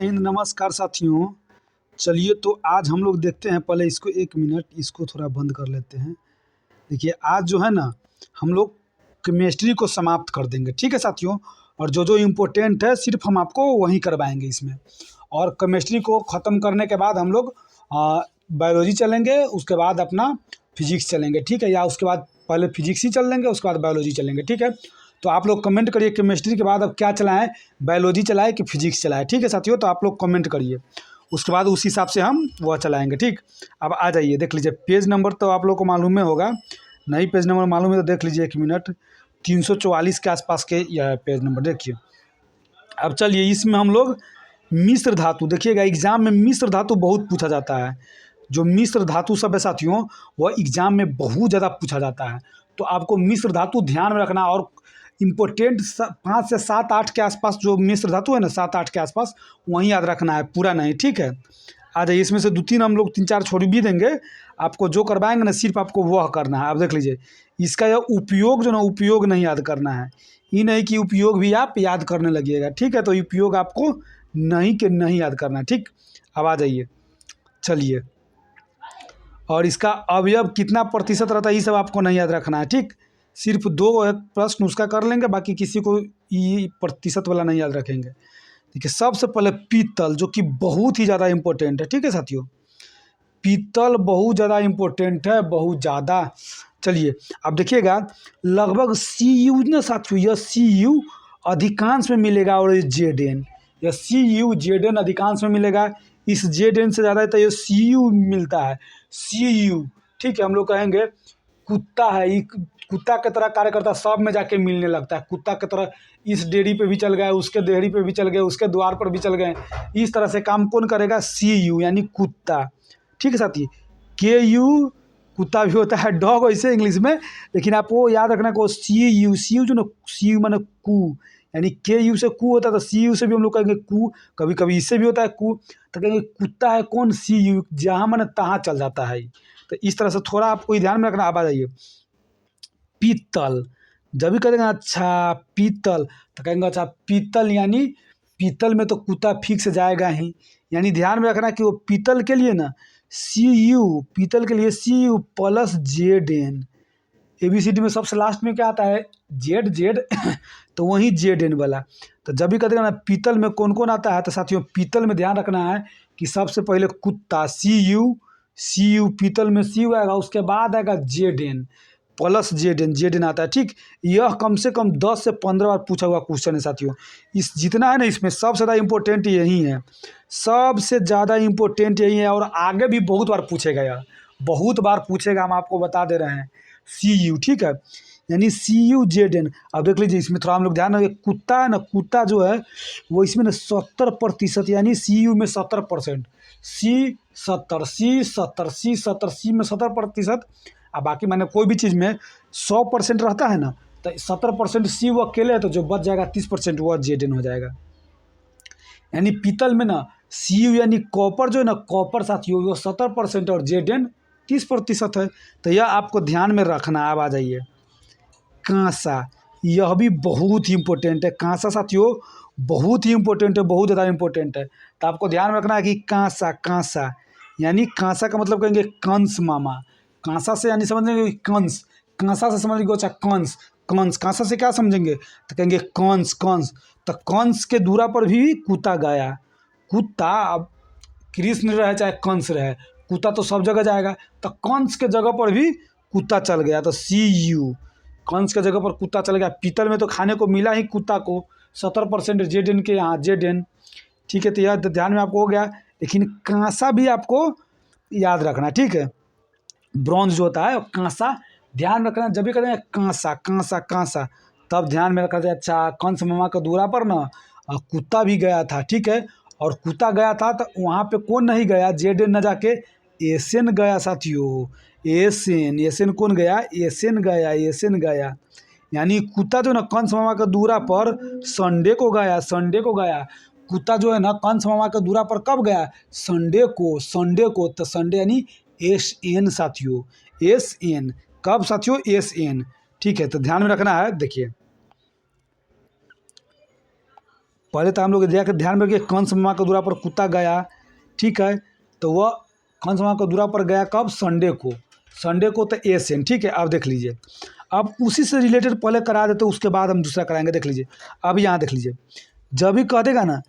नमस्कार साथियों। चलिए तो आज हम लोग देखते हैं, पहले इसको 1 मिनट इसको थोड़ा बंद कर लेते हैं। देखिए आज जो है ना, हम लोग केमिस्ट्री को समाप्त कर देंगे, ठीक है साथियों। और जो इम्पोर्टेंट है सिर्फ हम आपको वही करवाएंगे इसमें। और केमिस्ट्री को ख़त्म करने के बाद हम लोग बायोलॉजी चलेंगे, उसके बाद अपना फिजिक्स चलेंगे, ठीक है। या उसके बाद पहले फिजिक्स ही चल लेंगे, उसके बाद बायोलॉजी चलेंगे, ठीक है। तो आप लोग कमेंट करिए केमिस्ट्री के बाद अब क्या चलाएं, बायोलॉजी चलाएं कि फिजिक्स चलाएं, ठीक है साथियों। तो आप लोग कमेंट करिए, उसके बाद उस हिसाब से हम वह चलाएंगे, ठीक। अब आ जाइए, देख लीजिए पेज नंबर तो आप लोग को मालूम ही होगा। नहीं पेज नंबर मालूम है तो देख लीजिए 1 मिनट। 344 के आसपास के यह पेज नंबर देखिए। अब चलिए इसमें हम लोग मिश्र धातु देखिएगा। एग्जाम में मिश्र धातु बहुत पूछा जाता है। जो मिश्र धातु सब है साथियों, वह एग्जाम में बहुत ज़्यादा पूछा जाता है। तो आपको मिश्र धातु ध्यान में रखना। और इम्पोर्टेंट 5 से 7 8 के आसपास जो मिश्र धातु है ना, 7 8 के आसपास वहीं याद रखना है, पूरा नहीं, ठीक है। आ जाइए, इसमें से 2-3 हम लोग 3-4 छोड़ भी देंगे। आपको जो करवाएंगे ना सिर्फ आपको वह करना है। आप देख लीजिए इसका यह उपयोग जो ना, उपयोग नहीं याद करना है। ये नहीं कि उपयोग भी आप याद करने लगिएगा, ठीक है। तो उपयोग आपको नहीं के नहीं याद करना है, ठीक। अब आ जाइए, चलिए। और इसका अवयव कितना प्रतिशत रहता है ये सब आपको नहीं याद रखना है, ठीक। सिर्फ 2 प्रश्न उसका कर लेंगे, बाकी किसी को ये प्रतिशत वाला नहीं याद रखेंगे। देखिए सबसे पहले पीतल, जो कि बहुत ही ज़्यादा इम्पोर्टेंट है, ठीक है साथियों। पीतल बहुत ज़्यादा इम्पोर्टेंट है, बहुत ज़्यादा। चलिए अब देखिएगा, लगभग सी यू ना साथियों, यह सी यू अधिकांश में मिलेगा और जेड एन, यह सी यू जेड एन अधिकांश में मिलेगा। इस जेड एन से ज़्यादा तो ये सी यू मिलता है, सी यू, ठीक है। हम लोग कहेंगे कुत्ता है, ये कुत्ता की तरह कार्य करता है, सब में जाके मिलने लगता है। कुत्ता की तरह इस डेयरी पे भी चल गए, उसके डेयरी पे भी चल गए, उसके द्वार पर भी चल गए। इस तरह से काम कौन करेगा? सी यू यानी कुत्ता, ठीक है साथी। के यू कुत्ता भी होता है, डॉग वैसे इंग्लिश में, लेकिन आप वो याद रखना को सी यू जो ना, सी यू माने कू, यानी के यू से कू होता है, तो सी यू से भी हम लोग कहेंगे कू। कभी कभी इससे भी होता है कू, तो कहेंगे कुत्ता है कौन? सी यू, जहाँ माने तहाँ चल जाता है। तो इस तरह से थोड़ा आपको ध्यान में रखना। अब आ जाइए पीतल, जब भी कहेंगे अच्छा पीतल, तो कहेंगे अच्छा पीतल, यानी पीतल में तो कुत्ता फिक्स जाएगा ही। यानी ध्यान में रखना कि वो पीतल के लिए ना सी यू, पीतल के लिए C U plus Z N. ABCD में सबसे लास्ट में क्या आता है? जेड जेड तो वही जेड एन वाला। तो जब भी कहते हैं ना पीतल में कौन कौन आता है, तो साथियों पीतल में ध्यान रखना है कि सबसे पहले कुत्ता सी यू, पीतल में सी यू आएगा, उसके बाद आएगा Z N plus Z N आता है, ठीक। यह कम से कम 10 से 15 बार पूछा हुआ क्वेश्चन है साथियों। इस जितना है ना, इसमें सबसे ज़्यादा इम्पोर्टेंट यही है, सबसे ज़्यादा इम्पोर्टेंट यही है। और आगे भी बहुत बार पूछेगा यार, बहुत बार पूछेगा, हम आपको बता दे रहे हैं। सी यू, ठीक है, यानी सी यू जेड एन। अब देख लीजिए इसमें थोड़ा हम लोग ध्यान रखें, कुत्ता है ना, कुत्ता जो है वो इसमें ना 70%, यानी सी यू में 70%, सी में 70%। अब बाकी मैंने कोई भी चीज़ में 100% रहता है ना, तो 70% सी वो अकेले है, तो जो बच जाएगा 30% वो जेड एन हो जाएगा। यानी पीतल में ना सी यू यानी कॉपर जो है ना, कॉपर साथियों वो 70% और जेड एन 30% है। तो यह आपको ध्यान में रखना। अब आ जाइए कांसा, यह भी बहुत ही इम्पोर्टेंट है। कांसा साथियों बहुत ही इम्पोर्टेंट है, बहुत ज़्यादा इम्पोर्टेंट है। तो आपको ध्यान में रखना है कि कांसा, कांसा यानी कांसा का मतलब कहेंगे कंस मामा। कांसा से यानी समझेंगे कंस, कांसा से समझेंगे अच्छा कंस, कंस कांसा से क्या समझेंगे? तो कहेंगे कंस, कंस। तो कंस के दूरा पर भी कुत्ता गया। कुत्ता, अब कृष्ण रहे चाहे कंस रहे, कुत्ता तो सब जगह जाएगा। तो कंस के जगह पर भी कुत्ता चल गया, तो सी यू, कंस के जगह पर कुत्ता चल गया। पीतल में तो खाने को मिला ही कुत्ता को, 70% जेड एन के यहाँ जेड एन, ठीक है। तो यह ध्यान में आपको हो गया। लेकिन कांसा भी आपको याद रखना, ठीक है। ब्रॉन्ज जो होता है कांसा, ध्यान रखना। जब भी कहते हैं कांसा कांसा कांसा, तब ध्यान में रखना है अच्छा कंस मामा का दूरा पर ना कुत्ता भी गया था, ठीक है। और कुत्ता गया था तो वहाँ पे कौन नहीं गया? जेड एन न जाके एसएन गया साथियों। एसएन, एसएन कौन गया? एसएन गया, एसएन गया। यानी कुत्ता जो ना कंस मामा का दूरा पर संडे को गया, संडे को गया। कुत्ता जो है ना कंस मामा का दूरा पर कब गया? संडे को, संडे को। तो संडे यानी एस एन साथियों, एस एन। कब साथियों? एस एन, ठीक है। तो ध्यान में रखना है। देखिए पहले तो हम लोग ध्यान में रखिए, कंस मामा के दूरा पर कुत्ता गया, ठीक है। तो वह कंस मामा के दूरा पर गया कब? संडे को तो ए सेन, ठीक है। आप देख लीजिए, अब उसी से रिलेटेड पहले करा देते, उसके बाद हम दूसरा कराएंगे। देख लीजिए, अब यहाँ देख लीजिए, जब भी कह देगा ना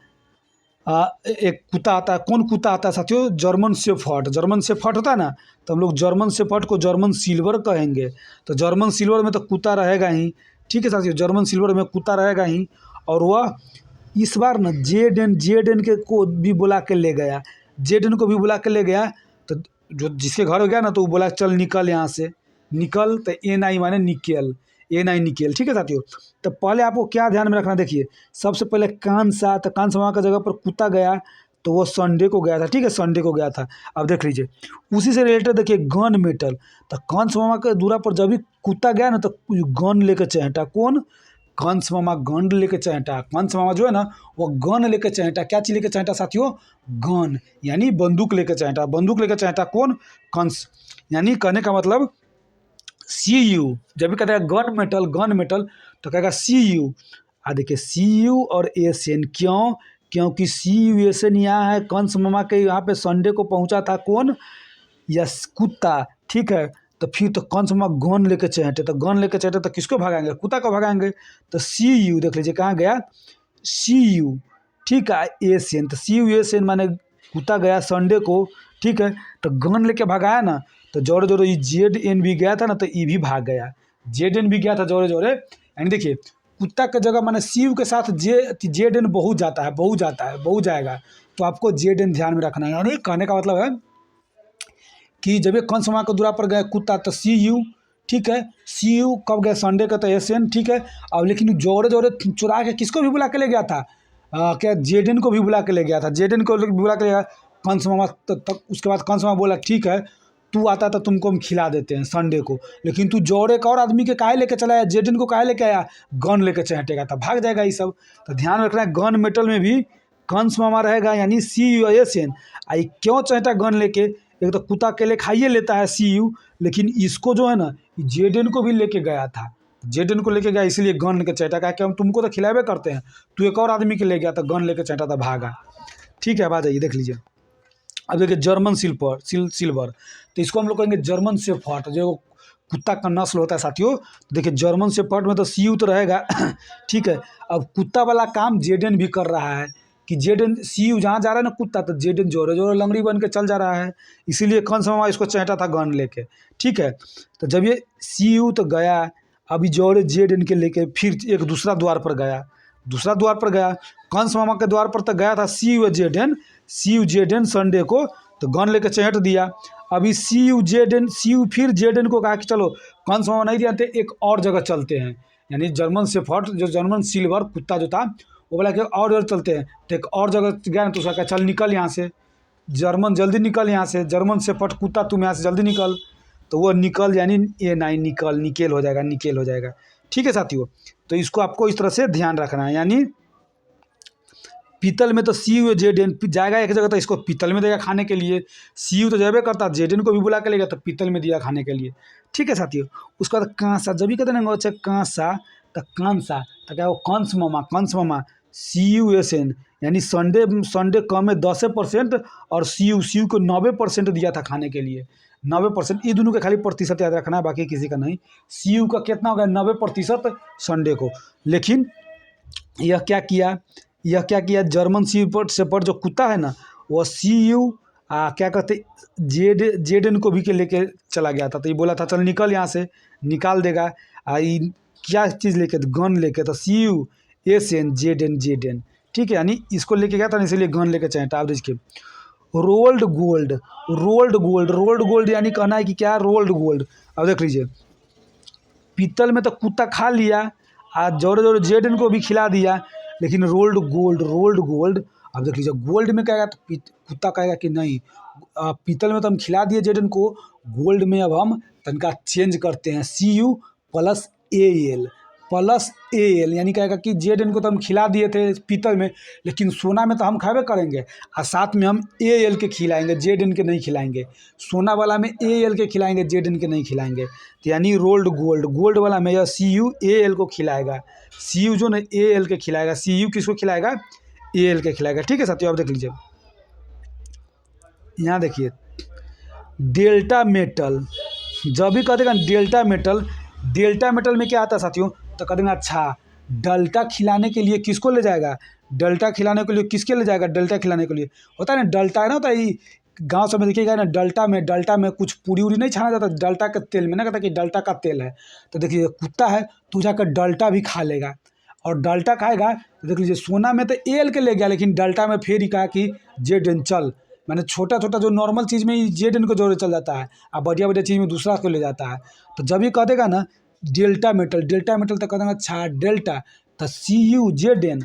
एक कुत्ता आता है, कौन कुत्ता आता है साथियों? German shepherd. जर्मन शेफर्ड होता है ना, तो हम लोग जर्मन शेफर्ड को जर्मन सिल्वर कहेंगे। तो जर्मन सिल्वर में तो कुत्ता रहेगा ही, ठीक है साथियों, जर्मन सिल्वर में कुत्ता रहेगा ही। और वह इस बार ना जेड एन के को भी बुला के ले गया, जेड एन को भी बुला के ले गया। तो जो जिसके घर हो गया ना, तो वो बोला चल निकल यहाँ से, निकल। तो NI माने निकेल, NI निकेल, ठीक है साथियों। तो पहले आपको क्या ध्यान में रखना, देखिए सबसे पहले कांसा, तो कांसा वहाँ का जगह पर कुत्ता गया, तो वो संडे को गया था, ठीक है, संडे को गया था। अब देख लीजिए, उसी से रिलेटेड देखिए गन मेटल। तो कंस मामा के दूरा पर जब भी कुत्ता गया ना, तो गन लेके चहेटा। कौन? कंस मामा गन लेके चहेटा। कंस मामा जो है ना, वो गन लेके चहेटा। क्या चीज़ लेके चहेटा साथियों? गन, यानी बंदूक लेके चहेटा। बंदूक लेके चहेटा कौन? कंस। यानी कहने का मतलब CU, जब भी कहता है गन मेटल तो कहेगा CU। देखिए CU और SN, क्यों? क्योंकि CU SN यहाँ है, कंस मामा के यहाँ पे संडे को पहुँचा था कौन? यस, कुत्ता, ठीक है। तो फिर तो कंस मामा गन लेके चहेटे, तो गन लेके चहेटे तो किसको भगाएंगे? कुत्ता को भगाएंगे। तो CU देख लीजिए कहाँ गया? CU, ठीक है। SN, तो CU SN माने कुत्ता गया संडे को, ठीक है। तो गन लेके भगाया ना, तो जोरे जोरे ये ZN भी गया था ना, तो ये भी भाग गया। ZN भी गया था जोरे जोरे। यानी देखिए, कुत्ता के जगह माने CU के साथ ZN बहुत जाता है, बहुत जाएगा। तो आपको ZN ध्यान में रखना है। यानी कहने का मतलब है कि जब ये कंस मामा के दूरा पर गए कुत्ता, तो CU, ठीक है। CU कब गए? संडे का, तो SN, ठीक है। अब लेकिन जोरे जोरे चुरा के किसको भी बुला के ले गया था? क्या ZN को भी बुला के ले गया था, ZN को बुला के ले गया कंस मामा। तब उसके बाद कंस मामा बोला ठीक है, तू आता तो तुमको हम खिला देते हैं संडे को, लेकिन तू जोड़े का और आदमी के काहे लेके चला आया? ZN को काहे लेके आया? गन लेके चहेटेगा, तो भाग जाएगा ये सब। तो ध्यान रखना है, गन मेटल में भी कंस मामा रहेगा, यानी CU SN। आई क्यों चहेटा गन लेके? एक तो कुत्ता अकेले खाइए लेता है CU, लेकिन इसको जो है ना, ZN को भी लेके गया था, ZN को लेके गया, इसलिए गन लेके चहेटा। क्या कि हम तुमको तो खिलावे करते हैं, तू एक और आदमी के ले गया, तो गन लेके चहेटा था, भागा, ठीक है। अब आ जाइए, देख लीजिए। अब देखिए जर्मन सिल्वर, तो इसको हम लोग कहेंगे जर्मन शेफर्ड, जो कुत्ता का नस्ल होता है साथियों। देखिए जर्मन शेफर्ड में तो CU तो रहेगा, ठीक है। अब कुत्ता वाला काम ZN भी कर रहा है कि ZN, CU जहाँ जा रहा है ना कुत्ता, तो ZN जोरे जोरे लंगड़ी बन के चल जा रहा है, इसीलिए कंस मामा इसको चहेटा था गन लेके, ठीक है। तो जब ये CU तो गया, अभी जोरे ZN के लेके फिर एक दूसरा द्वार पर गया, कंस मामा के द्वार पर तो गया था CU ZN संडे को, तो गन लेके चहेट दिया। अभी CU फिर ZN को कहा कि चलो कंस मामा नहीं जानते, एक और जगह चलते हैं। यानी जर्मन शेफर्ड, जो जर्मन सिल्वर कुत्ता जो था, वो बोला कि और जगह चलते हैं। तो एक और जगह गया ना, तो उसका कहा चल निकल यहाँ से, जर्मन जल्दी निकल यहाँ से, जर्मन शेफर्ड कुत्ता तुम यहाँ से जल्दी निकल। तो वो निकल, यानी NI निकेल हो जाएगा, ठीक है साथियों। तो इसको आपको इस तरह से ध्यान रखना है। यानी पीतल में तो CU ZN जाएगा एक जगह, तो इसको पीतल में देगा खाने के लिए। CU तो जाबे करता, ZN को भी बुला के लेगा, तो पीतल में दिया खाने के लिए, ठीक है साथियों। उसके बाद कांसा, जब भी कहते हैं ना कांसा, तो क्या वो कंस मामा CU SN, यानी संडे कम में 10% और CU को 90% दिया था खाने के लिए, 90%। ये दोनों के खाली प्रतिशत याद रखना है, बाकी किसी का नहीं। CU का कितना हो गया? 90% संडे को। लेकिन यह क्या किया जर्मन शेफर्ड जो कुत्ता है ना, वो CU क्या कहते ZN को भी के लेके चला गया था। तो ये बोला था चल निकल यहाँ से, निकाल देगा। ये क्या चीज़ लेके? गन लेके। तो CU SN ZN, ठीक है। यानी इसको लेके गया था, इसीलिए गन लेके चहेटा। आप देखिए रोल्ड गोल्ड, यानी कहना है कि क्या? Rolled gold. अब देख लीजिए, पीतल में तो कुत्ता खा लिया, आज जोरे ZN को भी खिला दिया, लेकिन रोल्ड गोल्ड। अब देख लीजिए, गोल्ड में कहेगा तो कुत्ता कहेगा कि नहीं, पीतल में तो हम खिला दिए ZN को, गोल्ड में अब हम तनका चेंज करते हैं, CU प्लस AL, यानी कहेगा कि ZN को तो हम खिला दिए थे पीतल में, लेकिन सोना में तो हम खावे करेंगे, और साथ में हम AL के खिलाएंगे, ZN के नहीं खिलाएंगे। सोना वाला में AL के खिलाएंगे, ZN के नहीं खिलाएंगे। तो यानी रोल्ड गोल्ड वाला में यह CU AL को खिलाएगा, CU जो ना AL के खिलाएगा। CU किसको खिलाएगा? AL के खिलाएगा। ठीक है साथियों, आप देख लीजिए यहाँ देखिए डेल्टा मेटल, जब भी कह देगा डेल्टा मेटल में क्या आता है साथियों, तो कह देंगे अच्छा डेल्टा खिलाने के लिए किसको ले जाएगा, डेल्टा खिलाने के लिए किसके ले जाएगा, डेल्टा खिलाने के लिए होता है ना डेल्टा, है ना, होता है गाँव सब में देखिएगा ना डेल्टा में कुछ पूरी उरी नहीं छाना जाता डेल्टा के तेल में, ना कहता कि डेल्टा का तेल है। तो देखिए कुत्ता है तो जाकर डेल्टा भी खा लेगा, और डेल्टा खाएगा तो देख लीजिए सोना में तो AL के ले गया, लेकिन डेल्टा में फिर ही कहा कि ZN चल, मैंने छोटा छोटा जो नॉर्मल चीज़ में ही ZN को जोड़े चल जाता है, अब बढ़िया बढ़िया चीज़ में दूसरा को ले जाता है। तो जब भी कह देगा ना डेल्टा मेटल तो कह देगा अच्छा डेल्टा, तो CUZN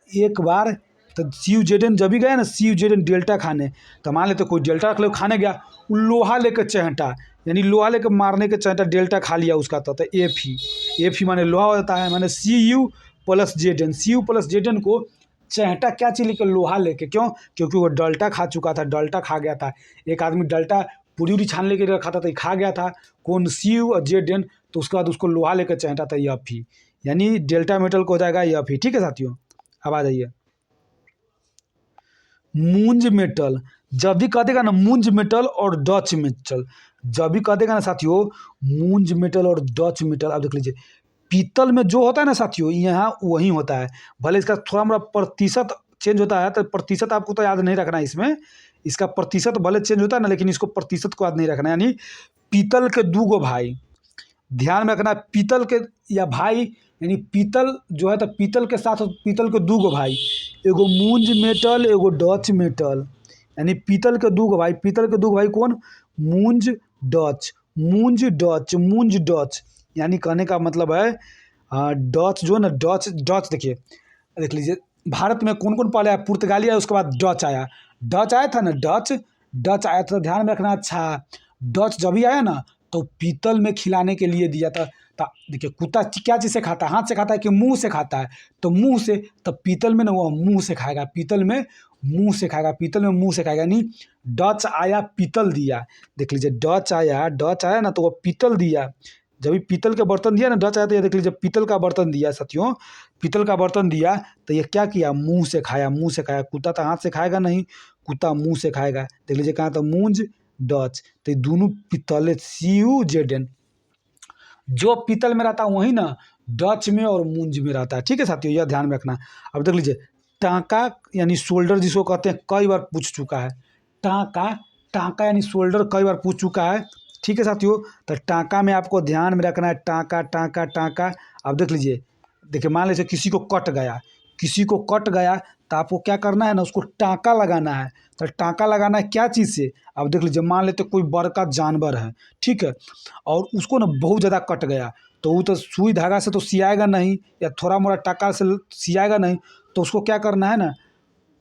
एक बार, तो CUZN जब भी गया ना CUZN डेल्टा खाने, तो मान लेते कोई डेल्टा रख लो खाने गया, वो लोहा लेकर चहटा, यानी लोहा लेकर मारने के चहटा डेल्टा खा लिया उसका, तो Fe माने लोहा हो जाता है, माने CU प्लस ZN को चहटा क्या चीज़ लेकर, लोहा लेके, क्यों, क्योंकि वो डेल्टा खा चुका था, डेल्टा खा गया था। एक आदमी डेल्टा पूरी उरी छान लेके रखा था तो खा गया था कौन, CU और ZN, तो उसके बाद उसको लोहा लेकर चहटा था Fe, यानी डेल्टा मेटल को हो जाएगा Fe। ठीक है साथियों, अब आ जाइए मूंज मेटल, जब भी कह देगा ना मूंज मेटल और डच मेटल, जब भी कह देगा ना साथियों मूंज मेटल और डच मेटल, आप देख लीजिए पीतल में जो होता है ना साथियों यहाँ वही होता है, भले इसका थोड़ा मोड़ा प्रतिशत चेंज होता है, तो प्रतिशत आपको तो याद नहीं रखना है इसमें, इसका प्रतिशत भले चेंज होता है ना, लेकिन इसको प्रतिशत को याद नहीं रखना है। यानी पीतल के 2 भाई, ध्यान में रखना, पीतल के या भाई, यानी पीतल जो है तो पीतल के साथ पीतल के 2 भाई, एगो मूंज मेटल एगो डच मेटल, यानी पीतल के 2 भाई, पीतल के 2 भाई कौन, मूंज डच, यानी कहने का मतलब है डच जो ना डच देखिए, देख लीजिए भारत में कौन कौन पहले आया, पुर्तगाली आया, उसके बाद डच आया था ना, डच आया था, ध्यान में रखना। अच्छा डच जब भी आया ना तो पीतल में खिलाने के लिए दिया था। देखिए कुत्ता क्या चीज़ से खाता है, हाथ से खाता है कि मुंह से खाता है, तो मुंह से, तो पीतल में ना वो मुंह से खाएगा, पीतल में मुंह से खाएगा, यानी डच आया पीतल दिया। देख लीजिए डच आया ना तो वो पीतल दिया, जब भी पीतल के बर्तन दिया ना डच आया, तो ये देख लीजिए पीतल का बर्तन दिया साथियों, पीतल का बर्तन दिया, तो ये क्या किया, मुंह से खाया। कुत्ता तो हाथ से खाएगा नहीं, कुत्ता मुंह से खाएगा। देख लीजिए कहाँ, तो मूंज डच, तो ये दोनों पीतल CUZN, जो पीतल में रहता है वही ना डच में और मूंज में रहता है। ठीक है साथियों, यह ध्यान में रखना। अब देख लीजिए टाँका यानी शोल्डर जिसको कहते हैं, कई बार पूछ चुका है, टाँका यानी शोल्डर कई बार पूछ चुका है। ठीक है साथियों, तो टाँका में आपको ध्यान में रखना है, टाँका। अब देख लीजिए, देखिए मान लीजिए किसी को कट गया तो आपको क्या करना है ना, उसको टाँका लगाना है। तो टाँका लगाना है क्या चीज़ से, अब देख लीजिए मान लेते कोई बड़का जानवर है, ठीक है, और उसको ना बहुत ज़्यादा कट गया, तो वो तो सुई धागा से तो सियाएगा नहीं, या थोड़ा मोड़ा टाँका से सियाएगा नहीं, तो उसको क्या करना है ना,